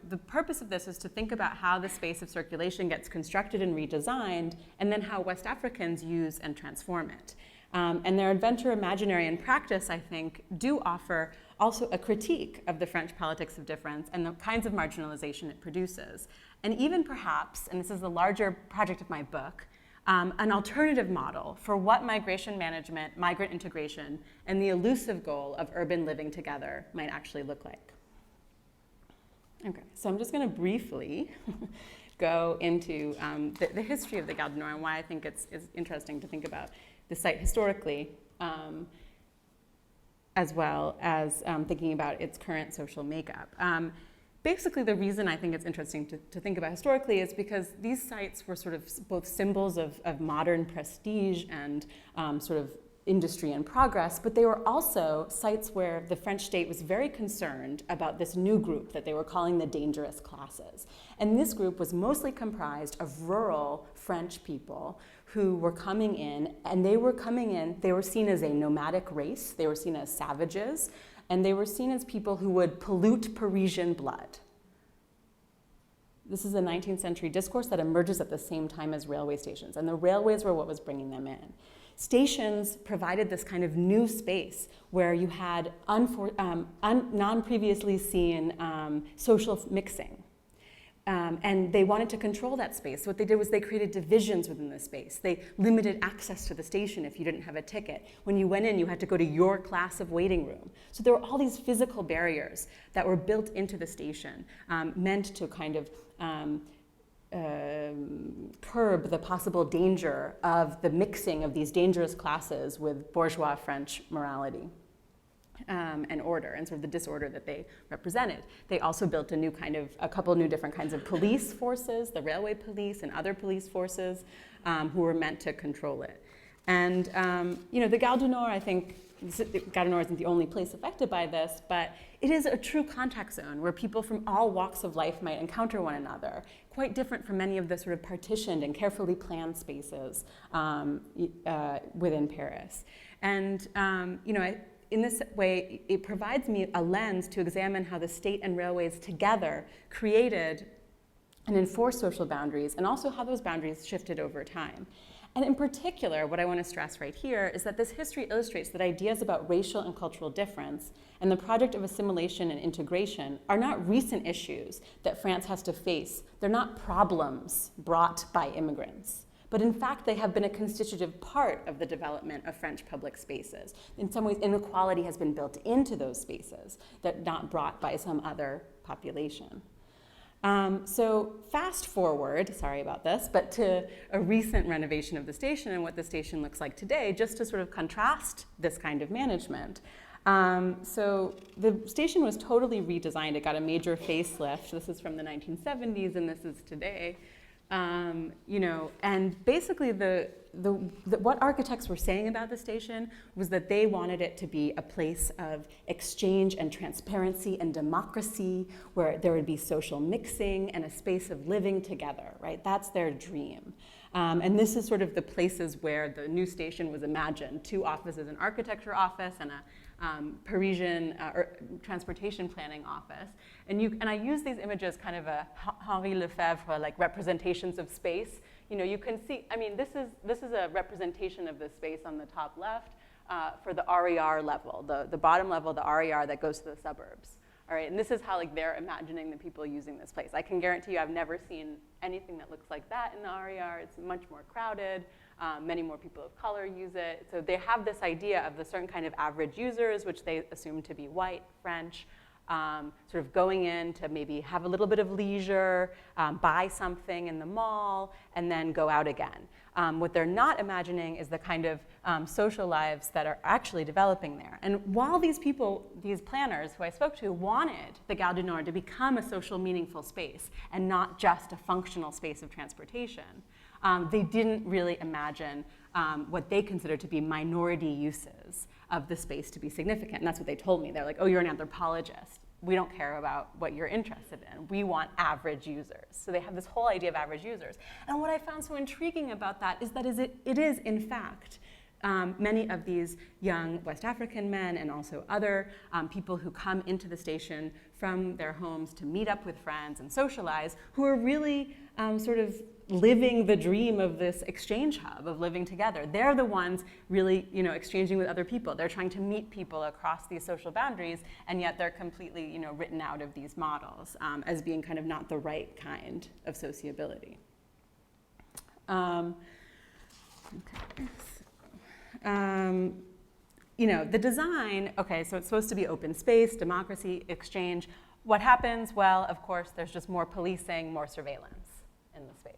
[SPEAKER 3] the purpose of this is to think about how the space of circulation gets constructed and redesigned, and then how West Africans use and transform it. And their adventure imaginary and practice, I think, do offer also a critique of the French politics of difference and the kinds of marginalization it produces. And even perhaps, and this is the larger project of my book, an alternative model for what migration management, migrant integration, and the elusive goal of urban living together might actually look like. Okay, so I'm just going to briefly go into the history of the Gare du Nord and why I think it's interesting to think about the site historically, as well as thinking about its current social makeup. Basically, the reason I think it's interesting to think about historically is because these sites were sort of both symbols of modern prestige and sort of industry and progress, but they were also sites where the French state was very concerned about this new group that they were calling the dangerous classes. And this group was mostly comprised of rural French people who were coming in, and they were seen as a nomadic race, they were seen as savages, and they were seen as people who would pollute Parisian blood. This is a 19th century discourse that emerges at the same time as railway stations, and the railways were what was bringing them in. Stations provided this kind of new space where you had non-previously seen social mixing. And they wanted to control that space. So what they did was they created divisions within the space. They limited access to the station if you didn't have a ticket. When you went in, you had to go to your class of waiting room. So there were all these physical barriers that were built into the station, meant to kind of curb the possible danger of the mixing of these dangerous classes with bourgeois French morality and order, and sort of the disorder that they represented. They also built a couple new different kinds of police forces, the railway police and other police forces who were meant to control it. And the Gare du Nord, I think, Gare du Nord isn't the only place affected by this, but it is a true contact zone where people from all walks of life might encounter one another, quite different from many of the sort of partitioned and carefully planned spaces within Paris. And in this way, it provides me a lens to examine how the state and railways together created and enforced social boundaries, and also how those boundaries shifted over time. And in particular, what I want to stress right here is that this history illustrates that ideas about racial and cultural difference and the project of assimilation and integration are not recent issues that France has to face. They're not problems brought by immigrants, but in fact, they have been a constitutive part of the development of French public spaces. In some ways, inequality has been built into those spaces, that not brought by some other population. So fast forward, sorry about this, but to a recent renovation of the station and what the station looks like today, just to sort of contrast this kind of management. So the station was totally redesigned. It got a major facelift. This is from the 1970s, and this is today. And basically what architects were saying about the station was that they wanted it to be a place of exchange and transparency and democracy, where there would be social mixing and a space of living together, right? That's their dream. And this is sort of the places where the new station was imagined: 2 offices, an architecture office and a Parisian transportation planning office. And I use these images kind of a Henri Lefebvre, like representations of space. You can see, this is a representation of this space on the top left for the RER level, the bottom level, the RER that goes to the suburbs. All right, and this is how they're imagining the people using this place. I can guarantee you I've never seen anything that looks like that in the RER. It's much more crowded. Many more people of color use it. So they have this idea of the certain kind of average users, which they assume to be white, French, sort of going in to maybe have a little bit of leisure, buy something in the mall, and then go out again. What they're not imagining is the kind of social lives that are actually developing there. And while these planners who I spoke to, wanted the Gare du Nord to become a social, meaningful space and not just a functional space of transportation, they didn't really imagine what they considered to be minority uses of the space to be significant. And that's what they told me. They're like, oh, you're an anthropologist. We don't care about what you're interested in. We want average users. So they have this whole idea of average users. And what I found so intriguing about that is that it is, in fact, many of these young West African men and also other people who come into the station from their homes to meet up with friends and socialize, who are really sort of living the dream of this exchange hub of living together. They're the ones really, exchanging with other people. They're trying to meet people across these social boundaries, and yet they're completely, written out of these models as being kind of not the right kind of sociability. The design, okay, so it's supposed to be open space, democracy, exchange. What happens? Well, of course, there's just more policing, more surveillance in the space.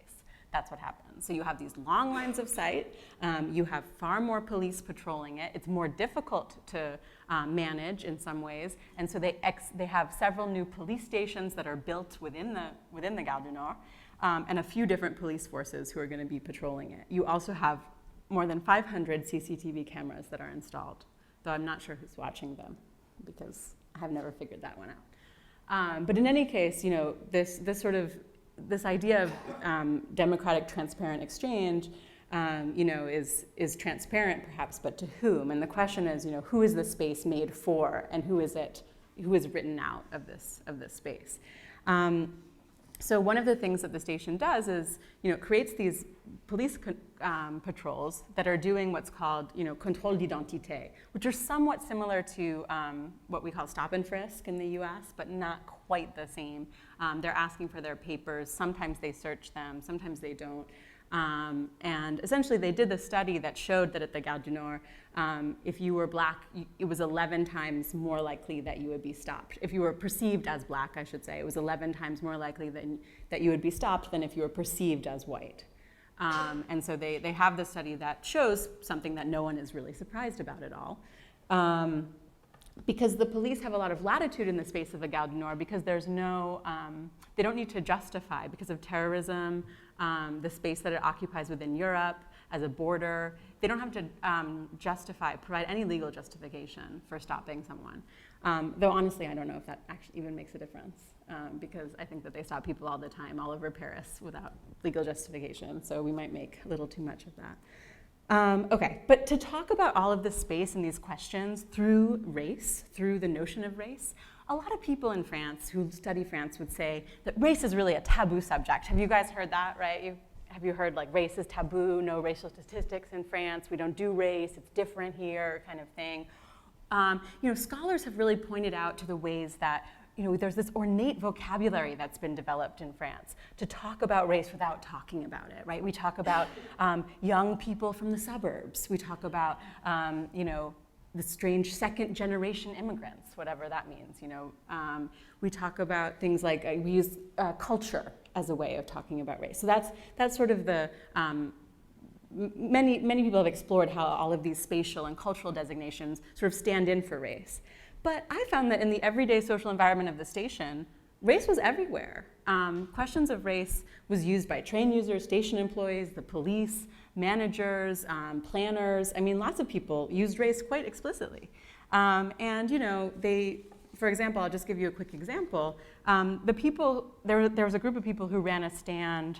[SPEAKER 3] That's what happens. So you have these long lines of sight. You have far more police patrolling it. It's more difficult to manage in some ways. And so they have several new police stations that are built within the Gare du Nord, and a few different police forces who are going to be patrolling it. You also have more than 500 CCTV cameras that are installed, though I'm not sure who's watching them because I have never figured that one out. But in any case, this idea of democratic, transparent exchange, is transparent perhaps, but to whom? And the question is, who is the space made for, and who is written out of this space? So one of the things that the station does is, it creates these police patrols that are doing what's called, contrôle d'identité, which are somewhat similar to what we call stop and frisk in the US, but not quite the same. They're asking for their papers. Sometimes they search them, sometimes they don't. And essentially they did the study that showed that at the Gare du Nord, if you were black, it was 11 times more likely that you would be stopped. If you were perceived as black, I should say, it was 11 times more likely that you would be stopped than if you were perceived as white. And so they have this study that shows something that no one is really surprised about at all. Because the police have a lot of latitude in the space of the Gare du Nord because there's no, they don't need to justify because of terrorism, the space that it occupies within Europe as a border. They don't have to provide any legal justification for stopping someone. Though honestly, I don't know if that actually even makes a difference because I think that they stop people all the time all over Paris without legal justification. So we might make a little too much of that. Okay, but to talk about all of this space and these questions through race, through the notion of race, a lot of people in France who study France would say that race is really a taboo subject. Have you guys heard that, right? Have you heard like race is taboo, no racial statistics in France, we don't do race, it's different here, kind of thing. Scholars have really pointed out to the ways that there's this ornate vocabulary that's been developed in France to talk about race without talking about it, right? We talk about young people from the suburbs. We talk about, the strange second-generation immigrants, whatever that means. We talk about things like we use culture as a way of talking about race. So that's sort of the many people have explored how all of these spatial and cultural designations sort of stand in for race. But I found that in the everyday social environment of the station, race was everywhere. Questions of race was used by train users, station employees, the police, managers, planners. I mean, lots of people used race quite explicitly. For example, I'll just give you a quick example. There was a group of people who ran a stand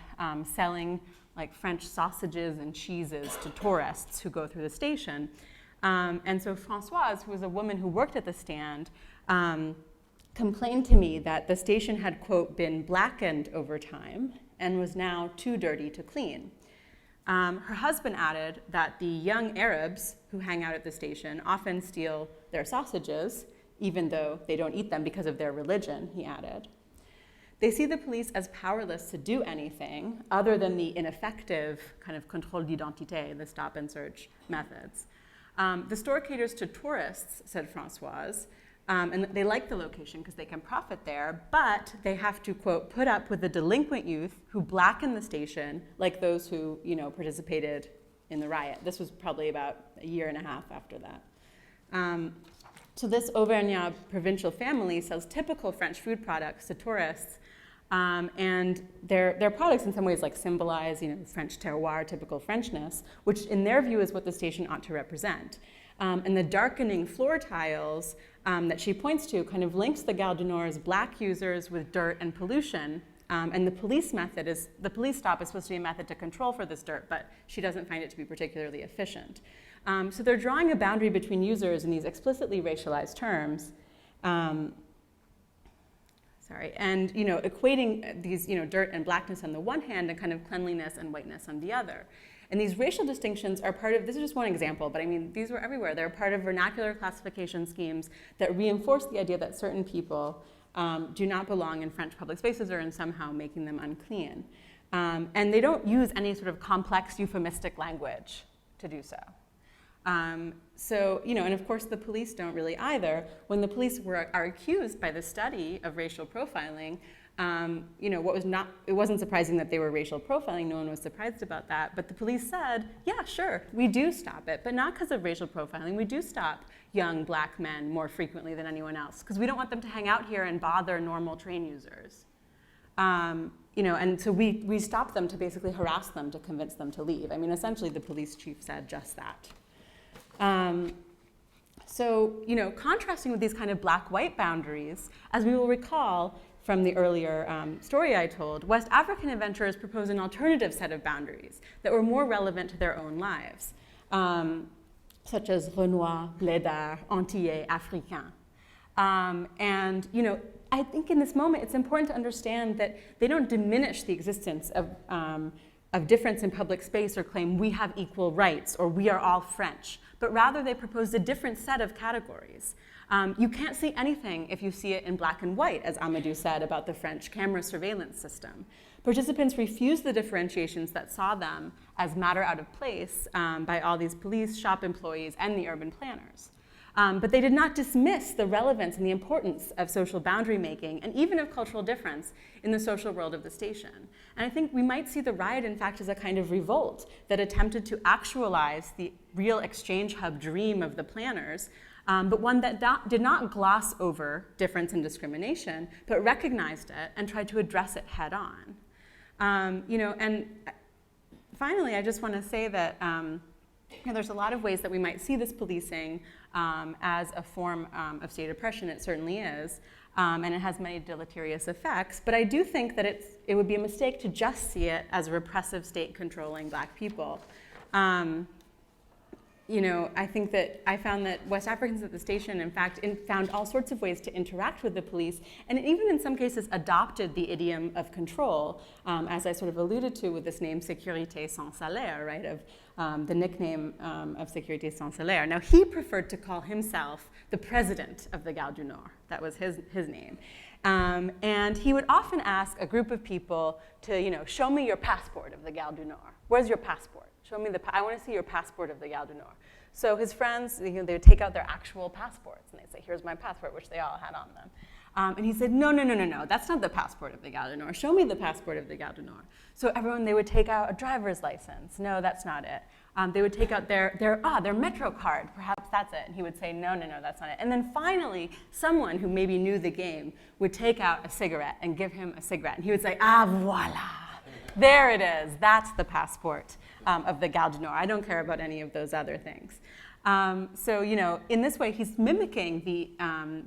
[SPEAKER 3] selling like French sausages and cheeses to tourists who go through the station. And so Françoise, who was a woman who worked at the stand, complained to me that the station had, quote, been blackened over time and was now too dirty to clean. Her husband added that the young Arabs who hang out at the station often steal their sausages, even though they don't eat them because of their religion, he added. They see the police as powerless to do anything other than the ineffective kind of contrôle d'identité, the stop and search methods. The store caters to tourists, said Françoise, and they like the location because they can profit there, but they have to, quote, put up with the delinquent youth who blacken the station, like those who, participated in the riot. This was probably about a year and a half after that. So this Auvergnat provincial family sells typical French food products to tourists, and their products in some ways like symbolize, French terroir, typical Frenchness, which in their view is what the station ought to represent. And the darkening floor tiles that she points to kind of links the Gare du Nord's black users with dirt and pollution. And the police stop is supposed to be a method to control for this dirt, but she doesn't find it to be particularly efficient. So they're drawing a boundary between users in these explicitly racialized terms. And equating these dirt and blackness on the one hand and kind of cleanliness and whiteness on the other. And these racial distinctions are part of, this is just one example, but I mean, these were everywhere. They're part of vernacular classification schemes that reinforce the idea that certain people do not belong in French public spaces or in somehow making them unclean. And they don't use any sort of complex euphemistic language to do so. And of course the police don't really either. When the police are accused by the study of racial profiling, it wasn't surprising that they were racial profiling, no one was surprised about that, but the police said, yeah, sure, we do stop it, but not because of racial profiling, we do stop young black men more frequently than anyone else, because we don't want them to hang out here and bother normal train users. and so we stopped them to basically harass them to convince them to leave. I mean, essentially the police chief said just that. So, contrasting with these kind of black-white boundaries, as we will recall from the earlier story I told, West African adventurers proposed an alternative set of boundaries that were more relevant to their own lives, such as Renoir, Blédard, Antillais, Africain. And, I think in this moment it's important to understand that they don't diminish the existence of difference in public space or claim we have equal rights or we are all French, but rather they proposed a different set of categories. You can't see anything if you see it in black and white, as Amadou said about the French camera surveillance system. Participants refused the differentiations that saw them as matter out of place by all these police, shop employees, and the urban planners. But they did not dismiss the relevance and the importance of social boundary making and even of cultural difference in the social world of the station. And I think we might see the riot, in fact, as a kind of revolt that attempted to actualize the real exchange hub dream of the planners, but one that did not gloss over difference and discrimination, but recognized it and tried to address it head on. And finally, I just want to say that there's a lot of ways that we might see this policing as a form of state oppression. It certainly is, and it has many deleterious effects. But I do think that it would be a mistake to just see it as a repressive state controlling black people. I think that I found that West Africans at the station, in fact, found all sorts of ways to interact with the police, and even in some cases adopted the idiom of control, as I sort of alluded to with this name, Sécurité sans salaire, right, of the nickname of Sécurité sans salaire. Now, he preferred to call himself the president of the Gare du Nord. That was his name. And he would often ask a group of people to, show me your passport of the Gare du Nord. Where's your passport? Show me I want to see your passport of the Gare du Nord. So his friends, they would take out their actual passports, and they'd say, here's my passport, which they all had on them. And he said, no, that's not the passport of the Gare du Nord. Show me the passport of the Gare du Nord. So they would take out a driver's license. No, that's not it. They would take out their Metro card. Perhaps that's it. And he would say, no, that's not it. And then finally, someone who maybe knew the game would take out a cigarette and give him a cigarette. And he would say, voila. There it is. That's the passport of the Gare du Nord. I don't care about any of those other things. So, in this way, he's mimicking the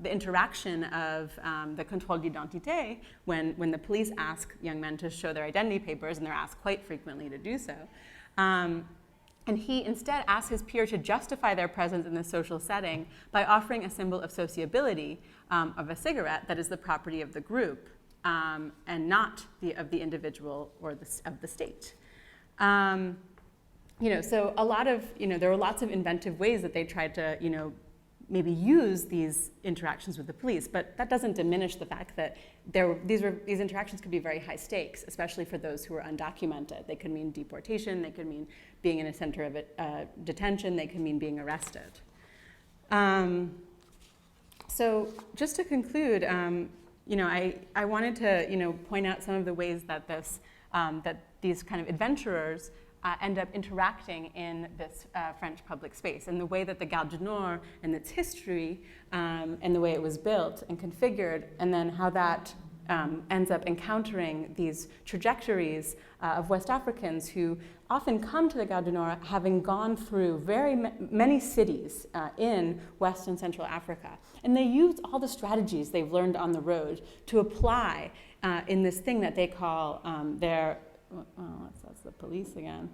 [SPEAKER 3] interaction of the contrôle d'identité when the police ask young men to show their identity papers, and they're asked quite frequently to do so. And he instead asks his peer to justify their presence in the social setting by offering a symbol of sociability of a cigarette that is the property of the group and not of the individual or of the state. So a lot of, there were lots of inventive ways that they tried to, maybe use these interactions with the police, but that doesn't diminish the fact that these interactions could be very high stakes, especially for those who are undocumented. They could mean deportation, they could mean being in a center of detention, they could mean being arrested. So just to conclude, I wanted to, point out some of the ways that that these kind of adventurers end up interacting in this French public space, and the way that the Gare du Nord and its history and the way it was built and configured, and then how that ends up encountering these trajectories of West Africans who often come to the Gare du Nord having gone through very many cities in West and Central Africa. And they use all the strategies they've learned on the road to apply in this thing that they call that's the police again,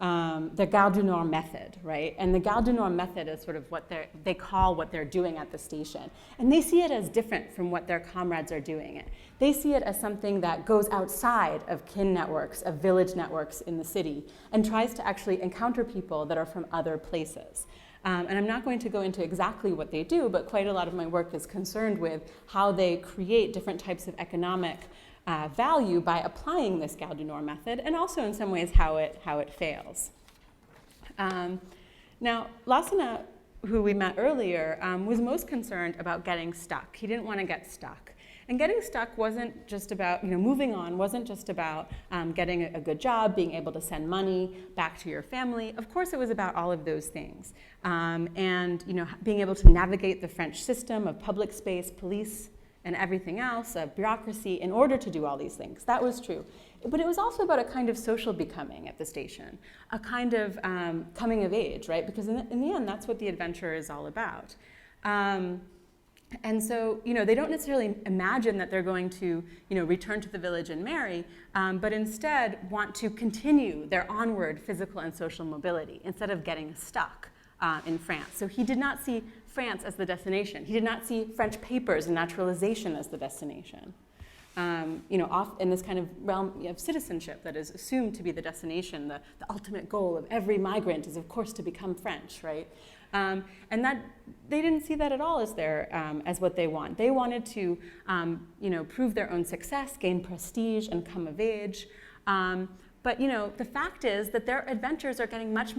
[SPEAKER 3] the Gare du Nord method, right? And the Gare du Nord method is sort of what they call what they're doing at the station. And they see it as different from what their comrades are doing it. They see it as something that goes outside of kin networks, of village networks in the city, and tries to actually encounter people that are from other places. And I'm not going to go into exactly what they do, but quite a lot of my work is concerned with how they create different types of economic value by applying this Gare du Nord method, and also in some ways how it fails. Now, Lassana, who we met earlier, was most concerned about getting stuck. He didn't want to get stuck. And getting stuck wasn't just about, moving on wasn't just about getting a good job, being able to send money back to your family. Of course, it was about all of those things. And being able to navigate the French system of public space, police, and everything else, bureaucracy, in order to do all these things. That was true. But it was also about a kind of social becoming at the station, a kind of coming of age, right? Because in the end, that's what the adventure is all about. And so, they don't necessarily imagine that they're going to, return to the village and marry, but instead want to continue their onward physical and social mobility instead of getting stuck in France. So he did not see France as the destination. He did not see French papers and naturalization as the destination. Off in this kind of realm of citizenship that is assumed to be the destination, the ultimate goal of every migrant is, of course, to become French, right? And that they didn't see that at all as what they want. They wanted to, prove their own success, gain prestige, and come of age. But the fact is that their adventures are getting much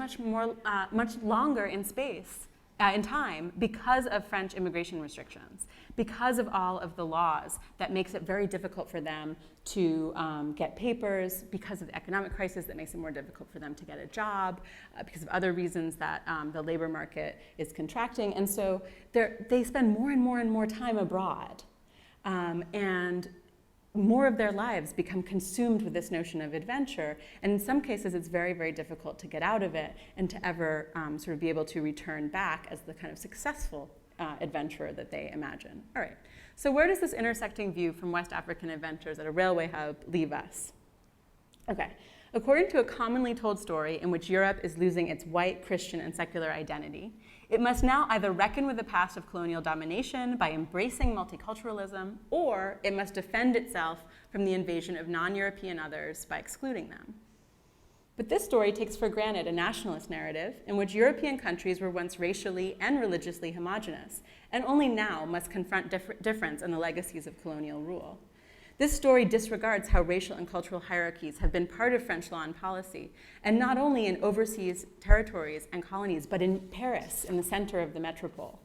[SPEAKER 3] longer in space. In time, because of French immigration restrictions, because of all of the laws that makes it very difficult for them to get papers, because of the economic crisis that makes it more difficult for them to get a job, because of other reasons that the labor market is contracting. And so they spend more and more time abroad. And more of their lives become consumed with this notion of adventure. And in some cases, it's very, very difficult to get out of it and to ever sort of be able to return back as the kind of successful adventurer that they imagine. All right, so where does this intersecting view from West African adventures at a railway hub leave us? Okay, according to a commonly told story in which Europe is losing its white, Christian, and secular identity, it must now either reckon with the past of colonial domination by embracing multiculturalism, or it must defend itself from the invasion of non-European others by excluding them. But this story takes for granted a nationalist narrative in which European countries were once racially and religiously homogenous, and only now must confront difference in the legacies of colonial rule. This story disregards how racial and cultural hierarchies have been part of French law and policy, and not only in overseas territories and colonies, but in Paris, in the center of the metropole.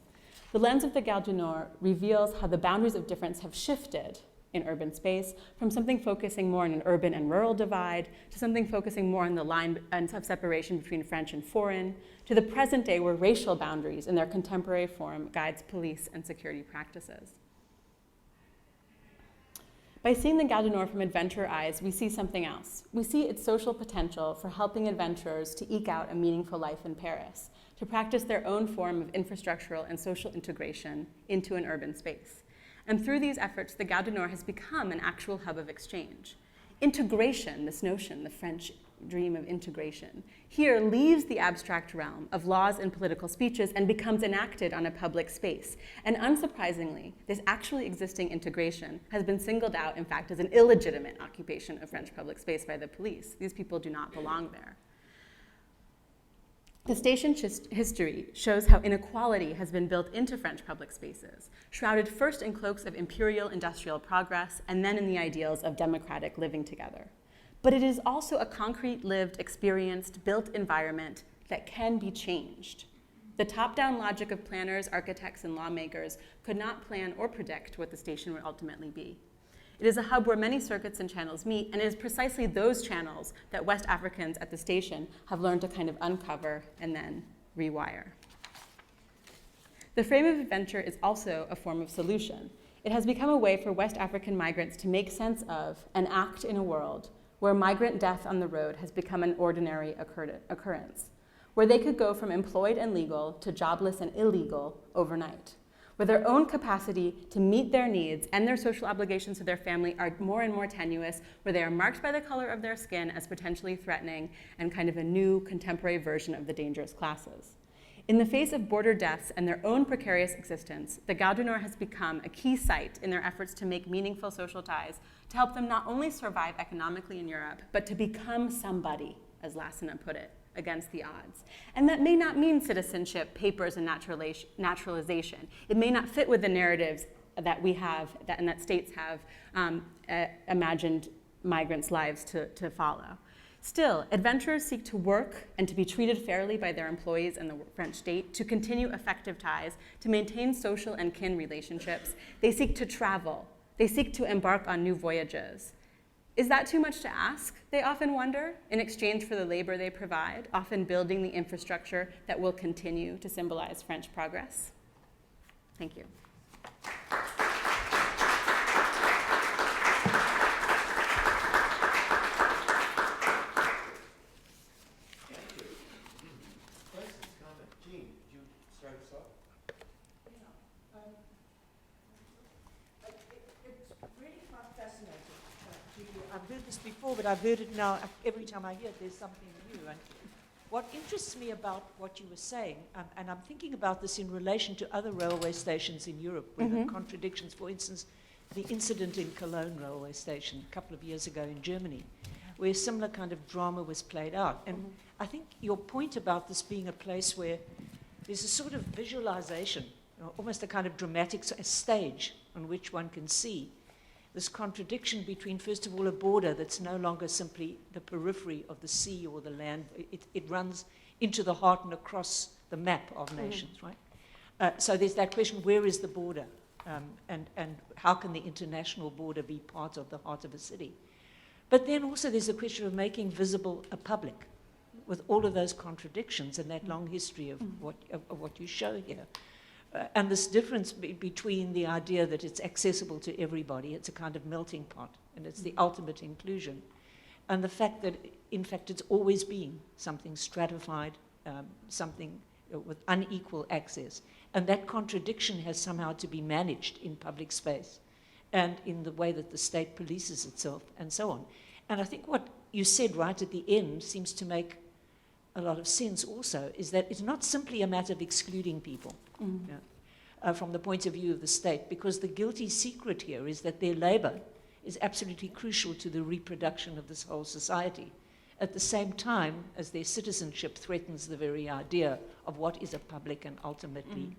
[SPEAKER 3] The lens of the Gare du Nord reveals how the boundaries of difference have shifted in urban space, from something focusing more on an urban and rural divide, to something focusing more on the line of separation between French and foreign, to the present day where racial boundaries in their contemporary form guides police and security practices. By seeing the Gare du Nord from adventurer eyes, we see something else. We see its social potential for helping adventurers to eke out a meaningful life in Paris, to practice their own form of infrastructural and social integration into an urban space. And through these efforts, the Gare du Nord has become an actual hub of exchange. Integration, this notion, the French dream of integration, here leaves the abstract realm of laws and political speeches and becomes enacted on a public space. And unsurprisingly, this actually existing integration has been singled out, in fact, as an illegitimate occupation of French public space by the police. These people do not belong there. The station's history shows how inequality has been built into French public spaces, shrouded first in cloaks of imperial industrial progress and then in the ideals of democratic living together. But it is also a concrete, lived, experienced, built environment that can be changed. The top-down logic of planners, architects, and lawmakers could not plan or predict what the station would ultimately be. It is a hub where many circuits and channels meet, and it is precisely those channels that West Africans at the station have learned to kind of uncover and then rewire. The frame of adventure is also a form of solution. It has become a way for West African migrants to make sense of and act in a world where migrant death on the road has become an ordinary occurrence, where they could go from employed and legal to jobless and illegal overnight, where their own capacity to meet their needs and their social obligations to their family are more and more tenuous, where they are marked by the color of their skin as potentially threatening and kind of a new contemporary version of the dangerous classes. In the face of border deaths and their own precarious existence, the Gare du Nord has become a key site in their efforts to make meaningful social ties, to help them not only survive economically in Europe, but to become somebody, as Lassina put it, against the odds. And that may not mean citizenship, papers, and naturalization. It may not fit with the narratives that we have, and that states have imagined migrants' lives to follow. Still, adventurers seek to work and to be treated fairly by their employees and the French state, to continue effective ties, to maintain social and kin relationships. They seek to travel. They seek to embark on new voyages. Is that too much to ask, they often wonder, in exchange for the labor they provide, often building the infrastructure that will continue to symbolize French progress? Thank you.
[SPEAKER 2] I've heard this before, but I've heard it now. Every time I hear it, there's something new. And what interests me about what you were saying, and I'm thinking about this in relation to other railway stations in Europe, where the contradictions, for instance, the incident in Cologne railway station a couple of years ago in Germany, where a similar kind of drama was played out. And I think your point about this being a place where there's a sort of visualization, almost a kind of dramatic stage on which one can see this contradiction between, first of all, a border that's no longer simply the periphery of the sea or the land. It runs into the heart and across the map of nations, right? So there's that question, where is the border? And how can the international border be part of the heart of a city? But then also there's the question of making visible a public with all of those contradictions and that long history of what you show here. And this difference between the idea that it's accessible to everybody, it's a kind of melting pot, and it's the ultimate inclusion, and the fact that, in fact, it's always been something stratified, something with unequal access. And that contradiction has somehow to be managed in public space and in the way that the state polices itself and so on. And I think what you said right at the end seems to make a lot of sense also, is that it's not simply a matter of excluding people from the point of view of the state, because the guilty secret here is that their labor is absolutely crucial to the reproduction of this whole society, at the same time as their citizenship threatens the very idea of what is a public and ultimately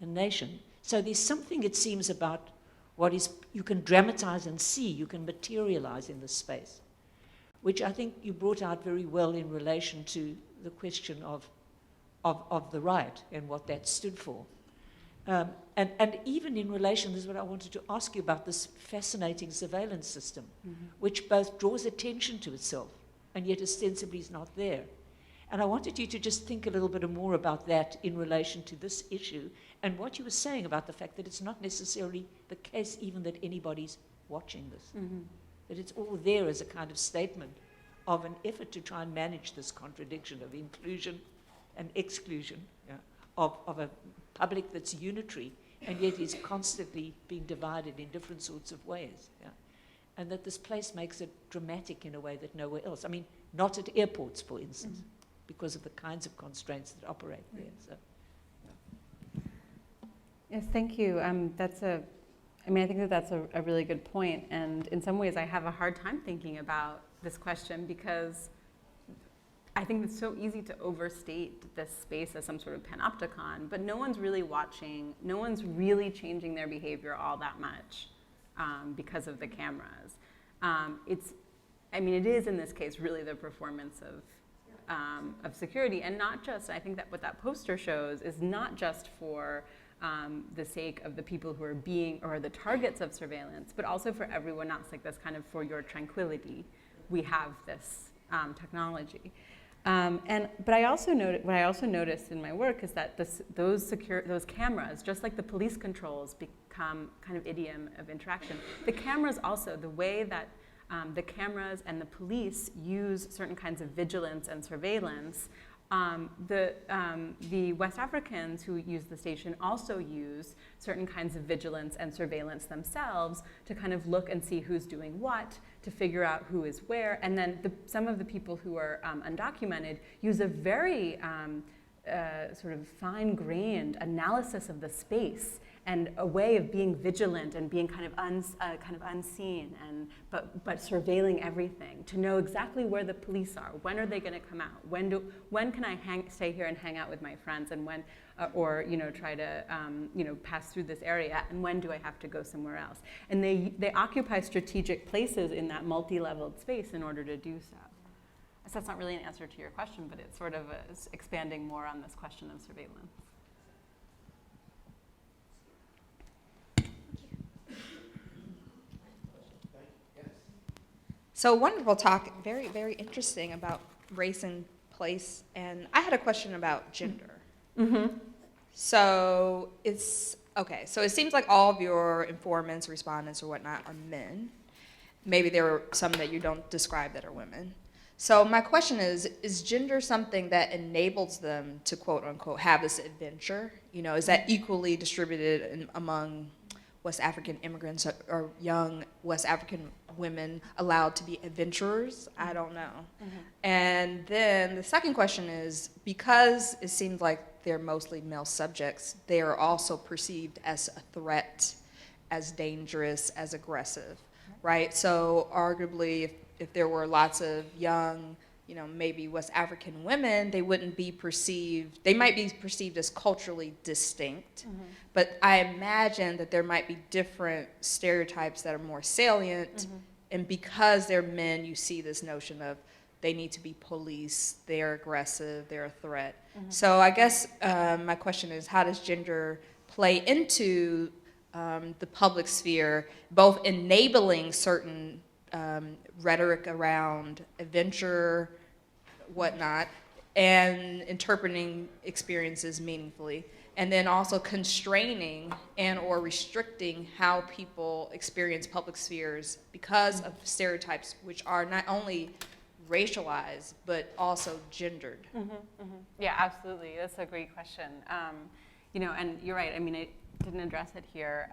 [SPEAKER 2] a nation. So there's something, it seems, about what is you can dramatize and see, you can materialize in this space, which I think you brought out very well in relation to the question of the Riot and what that stood for. And even in relation, this is what I wanted to ask you about, this fascinating surveillance system, which both draws attention to itself and yet ostensibly is not there. And I wanted you to just think a little bit more about that in relation to this issue and what you were saying about the fact that it's not necessarily the case even that anybody's watching this. That it's all there as a kind of statement of an effort to try and manage this contradiction of inclusion and exclusion, of a public that's unitary and yet is constantly being divided in different sorts of ways. And that this place makes it dramatic in a way that nowhere else. I mean, not at airports, for instance, because of the kinds of constraints that operate there. So.
[SPEAKER 3] Yes, thank you. I think that's a really good point. And in some ways, I have a hard time thinking about this question because I think it's so easy to overstate this space as some sort of panopticon, but no one's really watching, no one's really changing their behavior all that much because of the cameras. It is in this case really the performance of security, and not just, I think that what that poster shows is not just for the sake of the people who are being, or the targets of surveillance, but also for everyone else, like this kind of for your tranquility, we have this technology. But I also what I also noticed in my work is that those cameras, just like the police controls become kind of idiom of interaction, the cameras also, the way that the cameras and the police use certain kinds of vigilance and surveillance, the West Africans who use the station also use certain kinds of vigilance and surveillance themselves to kind of look and see who's doing what, to figure out who is where. And then some of the people who are undocumented use a very sort of fine-grained analysis of the space and a way of being vigilant and being kind of unseen, and but surveilling everything to know exactly where the police are. When are they going to come out? When can I stay here and hang out with my friends? And when, or try to pass through this area? And when do I have to go somewhere else? And they occupy strategic places in that multi-leveled space in order to do so. So that's not really an answer to your question, but it sort of is expanding more on this question of surveillance.
[SPEAKER 4] So wonderful talk, very, very interesting about race and place. And I had a question about gender. So it seems like all of your informants, respondents, or whatnot are men. Maybe there are some that you don't describe that are women. So my question is gender something that enables them to, quote unquote, have this adventure? Is that equally distributed among West African immigrants or young West African women allowed to be adventurers? I don't know. And then the second question is, because it seems like they're mostly male subjects, they are also perceived as a threat, as dangerous, as aggressive, right? So arguably, if there were lots of young, maybe West African women, they wouldn't be perceived, they might be perceived as culturally distinct, but I imagine that there might be different stereotypes that are more salient, and because they're men, you see this notion of they need to be policed, they're aggressive, they're a threat. So I guess my question is, how does gender play into the public sphere, both enabling certain rhetoric around adventure, whatnot, and interpreting experiences meaningfully, and then also constraining and or restricting how people experience public spheres because of stereotypes which are not only racialized but also gendered.
[SPEAKER 3] Yeah, absolutely. That's a great question. And you're right. I mean, I didn't address it here.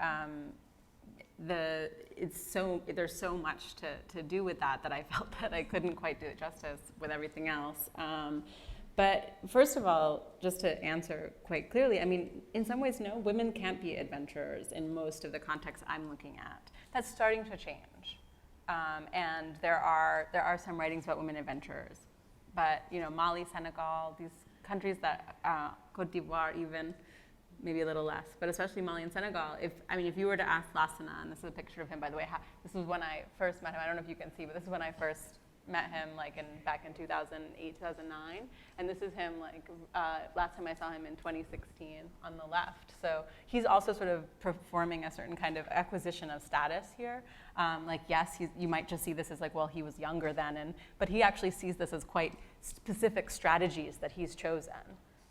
[SPEAKER 3] There's so much to do with that I felt that I couldn't quite do it justice with everything else. But first of all, just to answer quite clearly, I mean, in some ways, no, women can't be adventurers in most of the contexts I'm looking at. That's starting to change. And there are some writings about women adventurers. But, Mali, Senegal, these countries that, Cote d'Ivoire even, maybe a little less, but especially Mali and Senegal. If you were to ask Lassana, and this is a picture of him, by the way, this was when I first met him. I don't know if you can see, but this is when I first met him, back in 2008, 2009, and this is him, last time I saw him in 2016 on the left. So he's also sort of performing a certain kind of acquisition of status here. Yes, you might just see this as he was younger then, but he actually sees this as quite specific strategies that he's chosen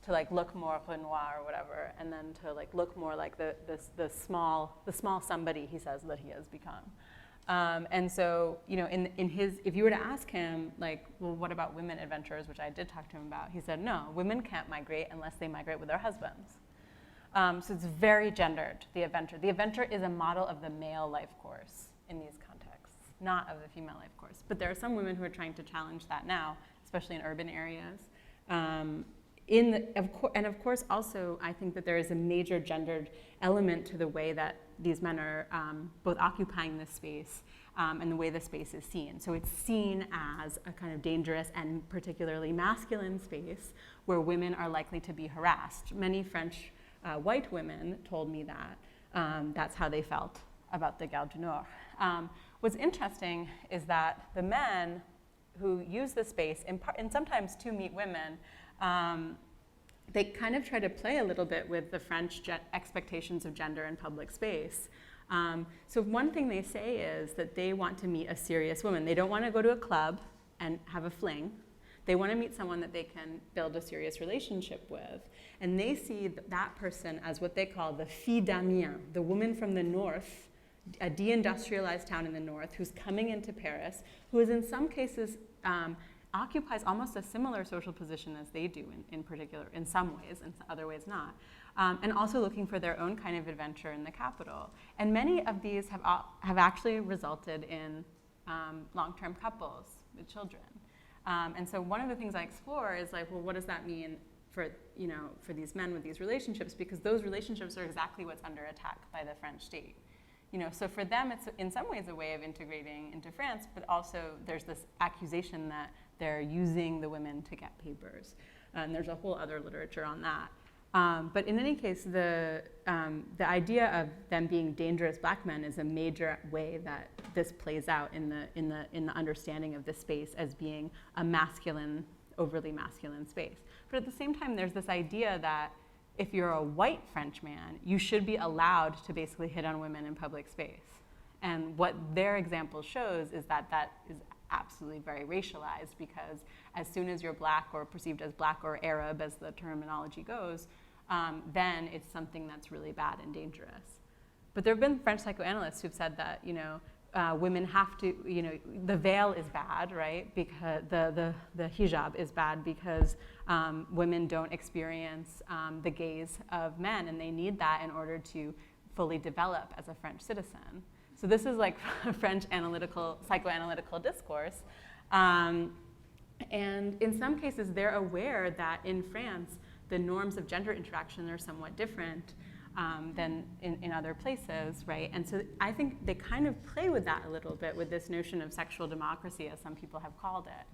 [SPEAKER 3] to look more Renoir or whatever, and then to look more like the small somebody he says that he has become. And so, in his, if you were to ask him, well, what about women adventurers, which I did talk to him about, he said, no, women can't migrate unless they migrate with their husbands. So it's very gendered, the adventure. The adventure is a model of the male life course in these contexts, not of the female life course. But there are some women who are trying to challenge that now, especially in urban areas. Of course, also, I think that there is a major gendered element to the way that these men are both occupying this space and the way the space is seen. So it's seen as a kind of dangerous and particularly masculine space where women are likely to be harassed. Many French white women told me that that's how they felt about the Gare du Nord. What's interesting is that the men who use the space, and sometimes to meet women, they kind of try to play a little bit with the French expectations of gender in public space. So one thing they say is that they want to meet a serious woman. They don't want to go to a club and have a fling. They want to meet someone that they can build a serious relationship with. And they see that person as what they call the fille d'Amiens, the woman from the north, a deindustrialized town in the north, who's coming into Paris, who is in some cases occupies almost a similar social position as they do in particular, in some ways, in other ways not, and also looking for their own kind of adventure in the capital. And many of these have actually resulted in long-term couples with children. And so one of the things I explore is well, what does that mean for these men with these relationships? Because those relationships are exactly what's under attack by the French state. So for them, it's in some ways a way of integrating into France, but also there's this accusation that they're using the women to get papers. And there's a whole other literature on that. But in any case, the idea of them being dangerous black men is a major way that this plays out in the understanding of this space as being a masculine, overly masculine space. But at the same time, there's this idea that if you're a white French man, you should be allowed to basically hit on women in public space. And what their example shows is that that is absolutely very racialized, because as soon as you're black or perceived as black or Arab, as the terminology goes, then it's something that's really bad and dangerous. But there have been French psychoanalysts who've said that, women have to, the veil is bad, right? Because the hijab is bad because women don't experience the gaze of men, and they need that in order to fully develop as a French citizen. So this is like a French psychoanalytical discourse. And in some cases, they're aware that in France, the norms of gender interaction are somewhat different than in other places, right? And so I think they kind of play with that a little bit with this notion of sexual democracy, as some people have called it.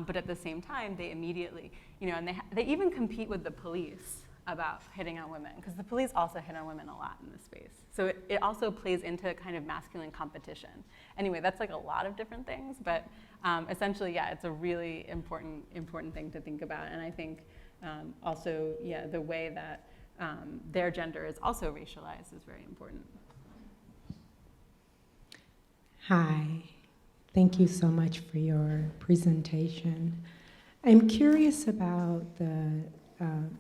[SPEAKER 3] But at the same time, they immediately, and they even compete with the police about hitting on women, because the police also hit on women a lot in this space. So it also plays into kind of masculine competition. Anyway, that's like a lot of different things, but essentially, yeah, it's a really important thing to think about. And I think also, yeah, the way that their gender is also racialized is very important.
[SPEAKER 5] Hi, thank you so much for your presentation. I'm curious about the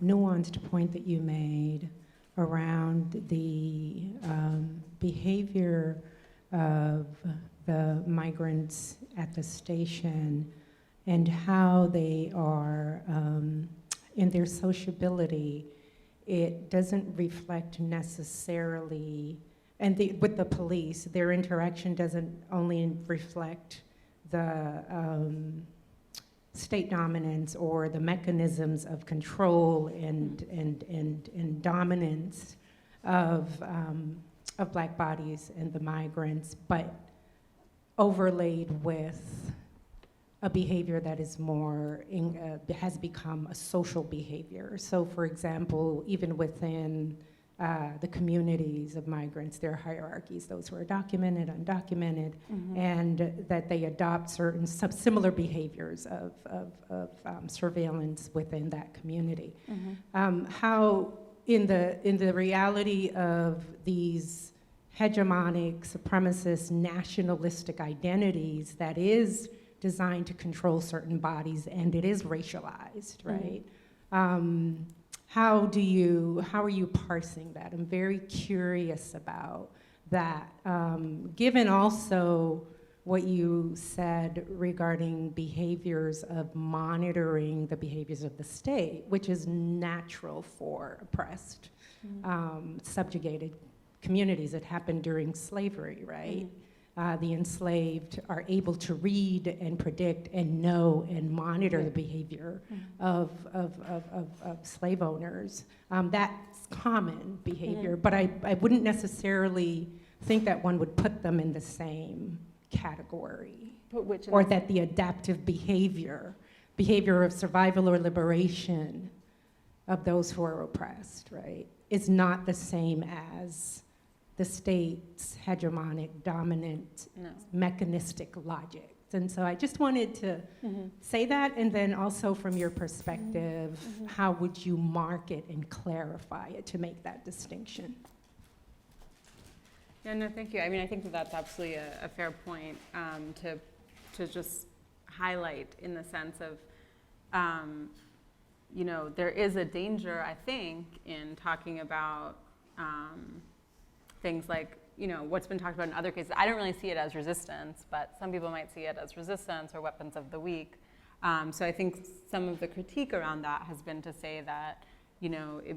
[SPEAKER 5] nuanced point that you made around the behavior of the migrants at the station and how they are, in their sociability, it doesn't reflect necessarily, and with the police, their interaction doesn't only reflect the state dominance or the mechanisms of control and dominance of Black bodies and the migrants, but overlaid with a behavior that is more, has become a social behavior. So for example, even within the communities of migrants, there are hierarchies, those who are documented, undocumented, and that they adopt certain similar behaviors of surveillance within that community. How in the reality of these hegemonic, supremacist, nationalistic identities that is designed to control certain bodies, and it is racialized, right? How are you parsing that? I'm very curious about that. Given also what you said regarding behaviors of monitoring the behaviors of the state, which is natural for oppressed, subjugated communities. It happened during slavery, right? The enslaved are able to read and predict and know and monitor the behavior of slave owners. That's common behavior, but I wouldn't necessarily think that one would put them in the same category. Or that the adaptive behavior of survival or liberation of those who are oppressed, right, is not the same as the state's hegemonic, dominant, mechanistic logic. And so I just wanted to say that, and then also from your perspective, how would you mark it and clarify it to make that distinction?
[SPEAKER 3] Yeah, no, thank you. I mean, I think that that's absolutely a fair point to just highlight, in the sense of, there is a danger, I think, in talking about things like, what's been talked about in other cases. I don't really see it as resistance, but some people might see it as resistance or weapons of the weak. So I think some of the critique around that has been to say that, it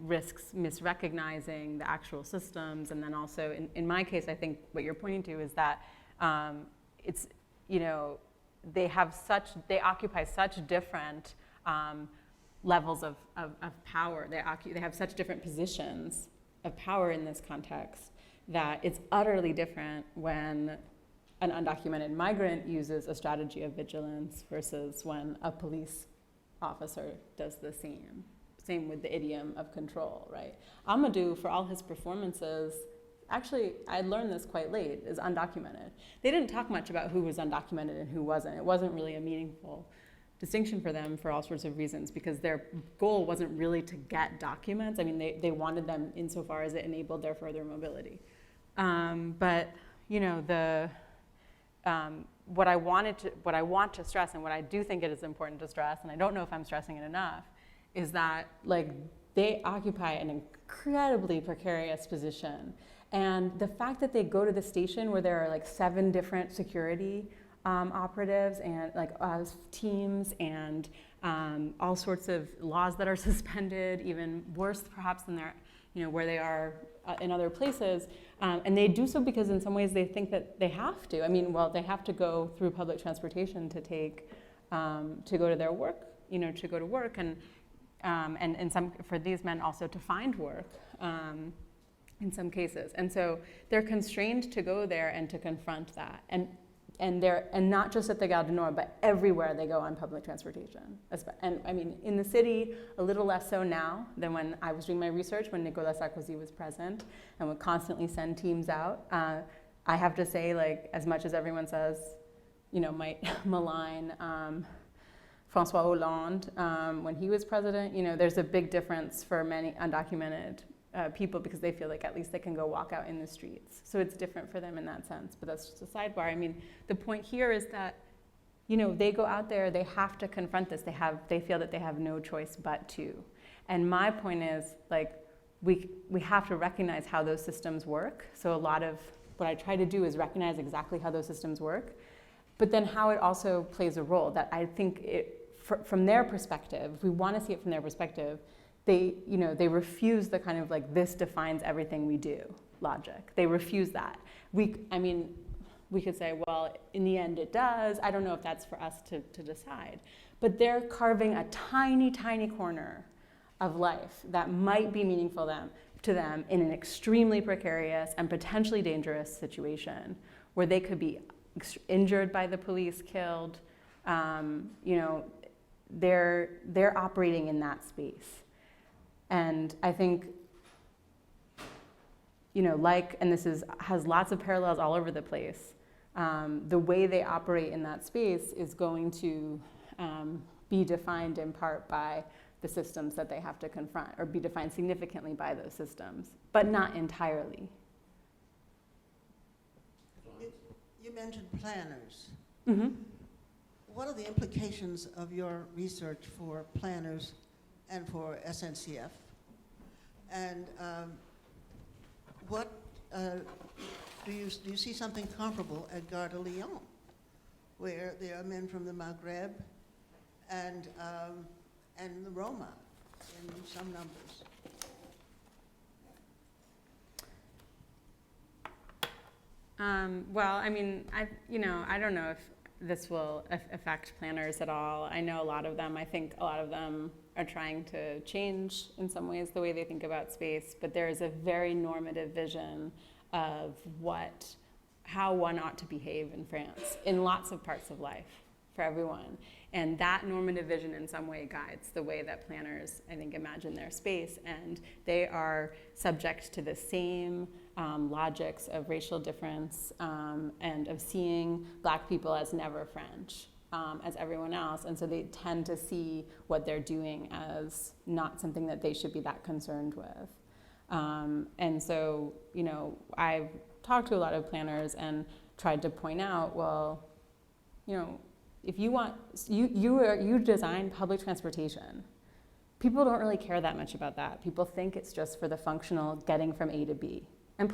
[SPEAKER 3] risks misrecognizing the actual systems. And then also, in my case, I think what you're pointing to is that it's, they occupy such different levels of power. They have such different positions of power in this context that it's utterly different when an undocumented migrant uses a strategy of vigilance versus when a police officer does the same. Same with the idiom of control, right? Amadou, for all his performances, actually, I learned this quite late, is undocumented. They didn't talk much about who was undocumented and who wasn't. It wasn't really a meaningful distinction for them for all sorts of reasons, because their goal wasn't really to get documents. I mean, they wanted them insofar as it enabled their further mobility. But what I want to stress, and what I do think it is important to stress, and I don't know if I'm stressing it enough, is that they occupy an incredibly precarious position. And the fact that they go to the station where there are 7 different security operatives and teams and all sorts of laws that are suspended, even worse perhaps than their where they are in other places. And they do so because in some ways they think that they have to. I mean, well, they have to go through public transportation to go to their work, to go to work, and in some, for these men also to find work in some cases. And so they're constrained to go there and to confront that. And not just at the Gare du Nord, but everywhere they go on public transportation. And I mean, in the city, a little less so now than when I was doing my research, when Nicolas Sarkozy was president and would constantly send teams out. I have to say, like, as much as everyone says, might malign François Hollande when he was president, there's a big difference for many undocumented people because they feel like at least they can go walk out in the streets. So it's different for them in that sense, but that's just a sidebar. I mean, the point here is that, they go out there, they have to confront this. They feel that they have no choice but to. And my point is, like, we have to recognize how those systems work. So a lot of what I try to do is recognize exactly how those systems work, but then how it also plays a role that I think from their perspective, if we want to see it from their perspective, they refuse the kind of like, this defines everything we do logic. They refuse that. We could say, well, in the end it does. I don't know if that's for us to decide. But they're carving a tiny, tiny corner of life that might be meaningful to them in an extremely precarious and potentially dangerous situation where they could be injured by the police, killed. They're operating in that space. And I think, and this has lots of parallels all over the place, the way they operate in that space is going to be defined in part by the systems that they have to confront, or be defined significantly by those systems, but not entirely.
[SPEAKER 6] You mentioned planners.
[SPEAKER 3] Mm-hmm.
[SPEAKER 6] What are the implications of your research for planners and for SNCF? And what do you see something comparable at Gare de Lyon, where there are men from the Maghreb and the Roma in some numbers?
[SPEAKER 3] Well, I mean, I don't know if this will affect planners at all. I know a lot of them. I think a lot of them are trying to change in some ways the way they think about space, but there is a very normative vision of how one ought to behave in France in lots of parts of life for everyone. And that normative vision in some way guides the way that planners, I think, imagine their space. And they are subject to the same logics of racial difference and of seeing Black people as never French, as everyone else. And so they tend to see what they're doing as not something that they should be that concerned with. And so, I've talked to a lot of planners and tried to point out, well, if you want, you design public transportation. People don't really care that much about that. People think it's just for the functional getting from A to B. And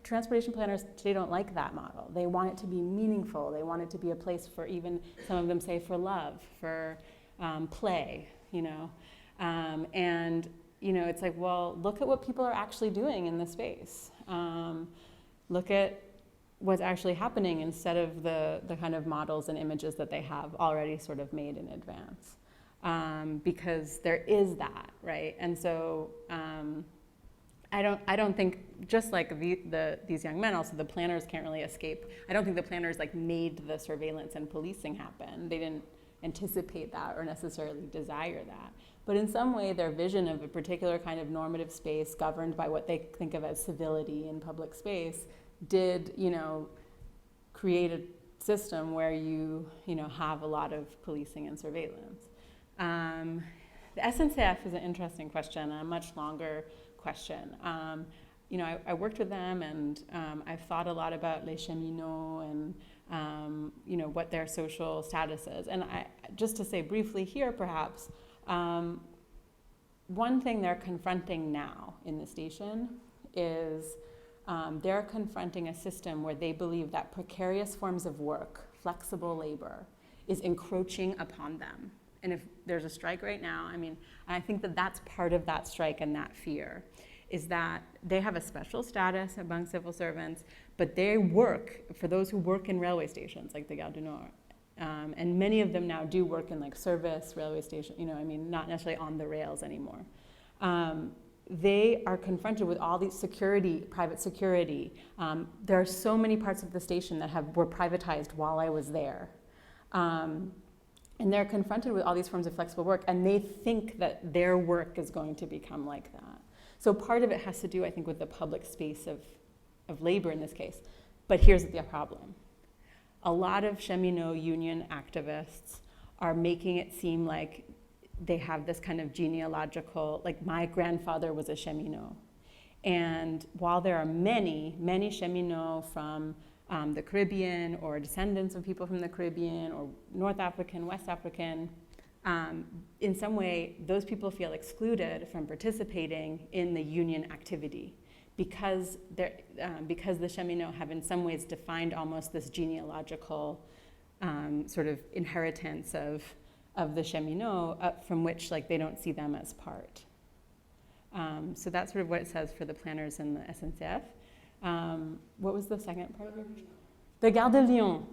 [SPEAKER 3] transportation planners today don't like that model. They want it to be meaningful. They want it to be a place for, even some of them say, for love, for play, and it's like, well, look at what people are actually doing in the space. Look at what's actually happening instead of the kind of models and images that they have already sort of made in advance. Because there is that, right? And so I don't think, just like these young men, also the planners can't really escape. I don't think the planners made the surveillance and policing happen. They didn't anticipate that or necessarily desire that. But in some way, their vision of a particular kind of normative space governed by what they think of as civility in public space did, create a system where you have a lot of policing and surveillance. The SNCF is an interesting question, a much longer question. I worked with them, and I've thought a lot about les cheminots and what their social status is. And just to say briefly here, perhaps, one thing they're confronting now in the station is they're confronting a system where they believe that precarious forms of work, flexible labor, is encroaching upon them. And if there's a strike right now, I think that that's part of that strike and that fear. is that they have a special status among civil servants, but they work, for those who work in railway stations, like the Gare du Nord, and many of them now do work in like service railway station, not necessarily on the rails anymore. They are confronted with all these private security. There are so many parts of the station that were privatized while I was there. And they're confronted with all these forms of flexible work, and they think that their work is going to become like that. So part of it has to do, I think, with the public space of labor in this case. But here's the problem. A lot of cheminot union activists are making it seem like they have this kind of genealogical, like my grandfather was a cheminot. And while there are many, many cheminots from the Caribbean or descendants of people from the Caribbean or North African, West African, in some way, those people feel excluded from participating in the union activity because the cheminots have in some ways defined almost this genealogical sort of inheritance of the cheminot from which like they don't see them as part. So that's sort of what it says for the planners in the SNCF. What was the second part of your question? The Gare de Lyon.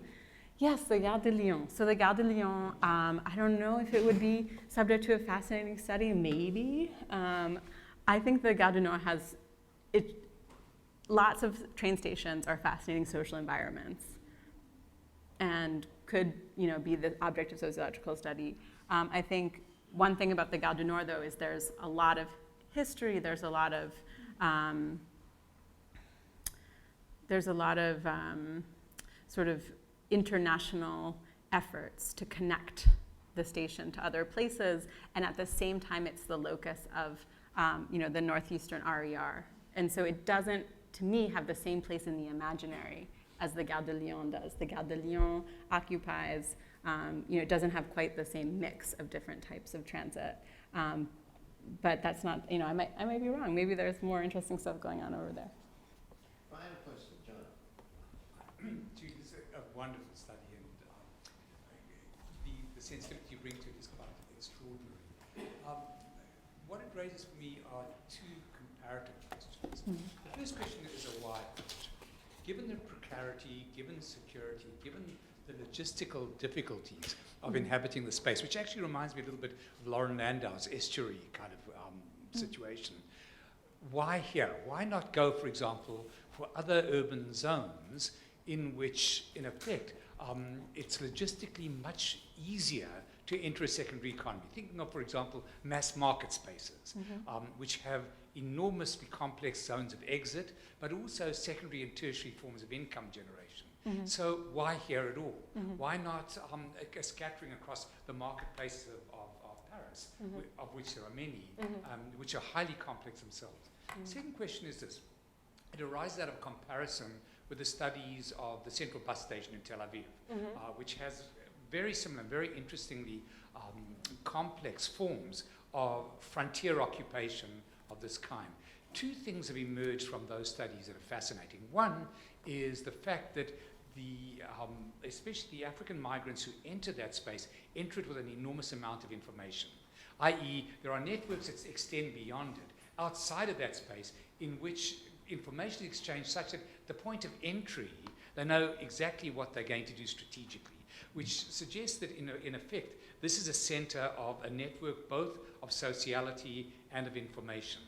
[SPEAKER 3] Yes, the Gare de Lyon. So the Gare de Lyon, I don't know if it would be subject to a fascinating study, maybe. I think the Gare du Nord has, lots of train stations are fascinating social environments and could be the object of sociological study. I think one thing about the Gare du Nord, though, is there's a lot of history, there's a lot of sort of international efforts to connect the station to other places, and at the same time, it's the locus of the northeastern RER. And so it doesn't, to me, have the same place in the imaginary as the Gare de Lyon does. The Gare de Lyon occupies, it doesn't have quite the same mix of different types of transit. But that's not, I might be wrong. Maybe there's more interesting stuff going on over there.
[SPEAKER 6] Final question, John.
[SPEAKER 7] Julie, this is a wonderful study, and the sensitivity you bring to it is quite extraordinary. What it raises for me are two comparative questions. The first question is a why question. Given the precarity, given security, given the logistical difficulties of inhabiting the space, which actually reminds me a little bit of Lauren Landau's estuary kind of situation, why here? Why not go, for example, for other urban zones in which, in effect, it's logistically much easier to enter a secondary economy? Thinking of, for example, mass market spaces, which have enormously complex zones of exit, but also secondary and tertiary forms of income generation. So why here at all? Why not a scattering across the marketplaces of Paris, of which there are many, which are highly complex themselves? The second question is this. It arises out of comparison with the studies of the central bus station in Tel Aviv, which has very similar, very interestingly complex forms of frontier occupation of this kind. Two things have emerged from those studies that are fascinating. One is the fact that especially the African migrants who enter that space enter it with an enormous amount of information, i.e. there are networks that extend beyond it, outside of that space, in which information is exchanged such that the point of entry, they know exactly what they're going to do strategically, which suggests that in effect, this is a center of a network both of sociality and of information.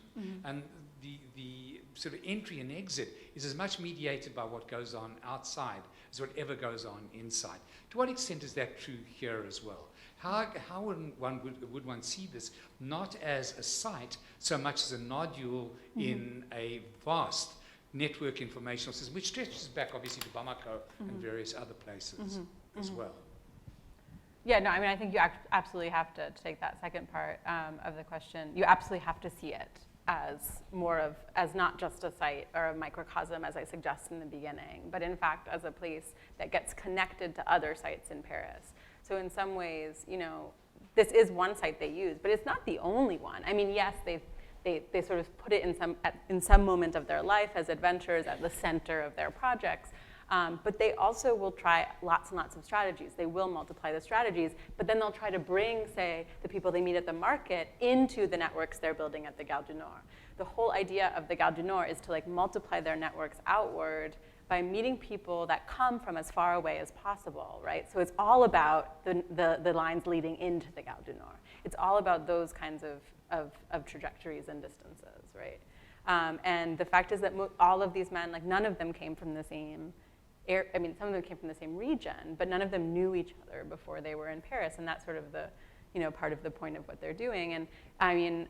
[SPEAKER 7] And the sort of entry and exit is as much mediated by what goes on outside as whatever goes on inside. To what extent is that true here as well? How would one see this not as a site so much as a nodule in a vast network informational system, which stretches back obviously to Bamako and various other places as well?
[SPEAKER 3] Yeah, no, I mean, I think you absolutely have to take that second part of the question. You absolutely have to see it as not just a site or a microcosm, as I suggested in the beginning, but in fact as a place that gets connected to other sites in Paris. So in some ways, this is one site they use, but it's not the only one. I mean, yes, they sort of put it in some moment of their life as adventures at the center of their projects. But they also will try lots and lots of strategies. They will multiply the strategies, but then they'll try to bring, say, the people they meet at the market into the networks they're building at the Gare du Nord. the whole idea of the Gare du Nord is to like multiply their networks outward by meeting people that come from as far away as possible, right? So it's all about the lines leading into the Gare du Nord. It's all about those kinds of trajectories and distances, right? And the fact is that all of these men, like none of them came from the same some of them came from the same region, but none of them knew each other before they were in Paris, and that's sort of the, part of the point of what they're doing. And I mean,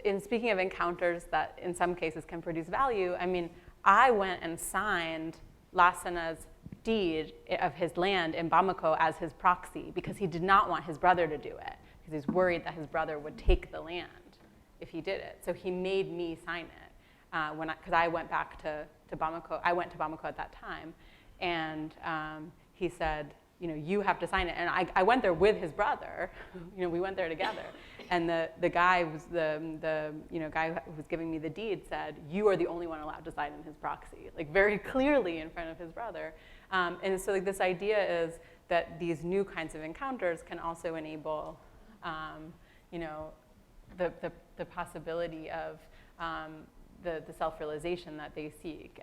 [SPEAKER 3] in speaking of encounters that in some cases can produce value, I mean, I went and signed Lassena's deed of his land in Bamako as his proxy because he did not want his brother to do it because he was worried that his brother would take the land if he did it. So he made me sign it because I went back to Bamako. I went to Bamako at that time, and he said, you have to sign it. And I went there with his brother. We went there together. And the guy was the guy who was giving me the deed said, you are the only one allowed to sign in his proxy, like very clearly in front of his brother. And so like this idea is that these new kinds of encounters can also enable, the possibility of the self-realization that they seek,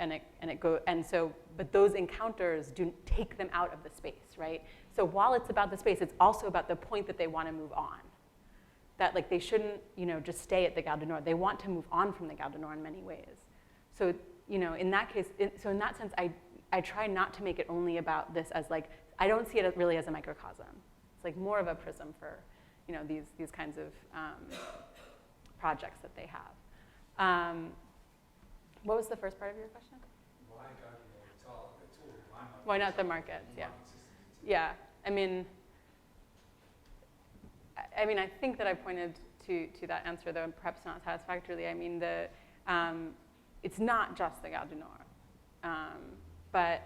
[SPEAKER 3] but those encounters do take them out of the space, right? So while it's about the space, it's also about the point that they want to move on. That like they shouldn't, just stay at the Gare du Nord. They want to move on from the Gare du Nord in many ways. So, in that case, so in that sense, I try not to make it only about this as like, I don't see it really as a microcosm. It's like more of a prism for, these kinds of projects that they have. What was the first part of your question?
[SPEAKER 7] Why Gare du Nord? It's all
[SPEAKER 3] Why not the markets? Yeah. Yeah. I mean, I think that I pointed to that answer, though perhaps not satisfactorily. I mean, it's not just the Gare du Nord, but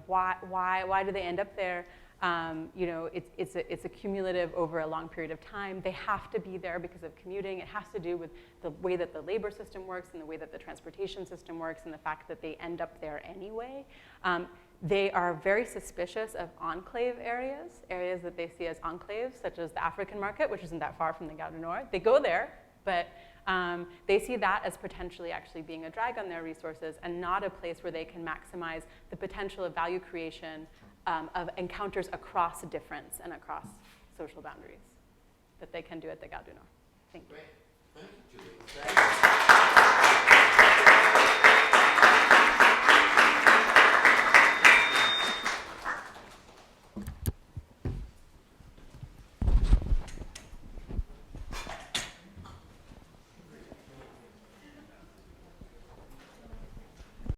[SPEAKER 3] why do they end up there? It's a cumulative over a long period of time. They have to be there because of commuting. It has to do with the way that the labor system works and the way that the transportation system works and the fact that they end up there anyway. They are very suspicious of enclave areas that they see as enclaves, such as the African market, which isn't that far from the Gare du Nord. They go there, but they see that as potentially actually being a drag on their resources and not a place where they can maximize the potential of value creation of encounters across difference and across social boundaries that they can do at the Gare du Nord. Thank you.
[SPEAKER 8] Great. Thank you, Julie.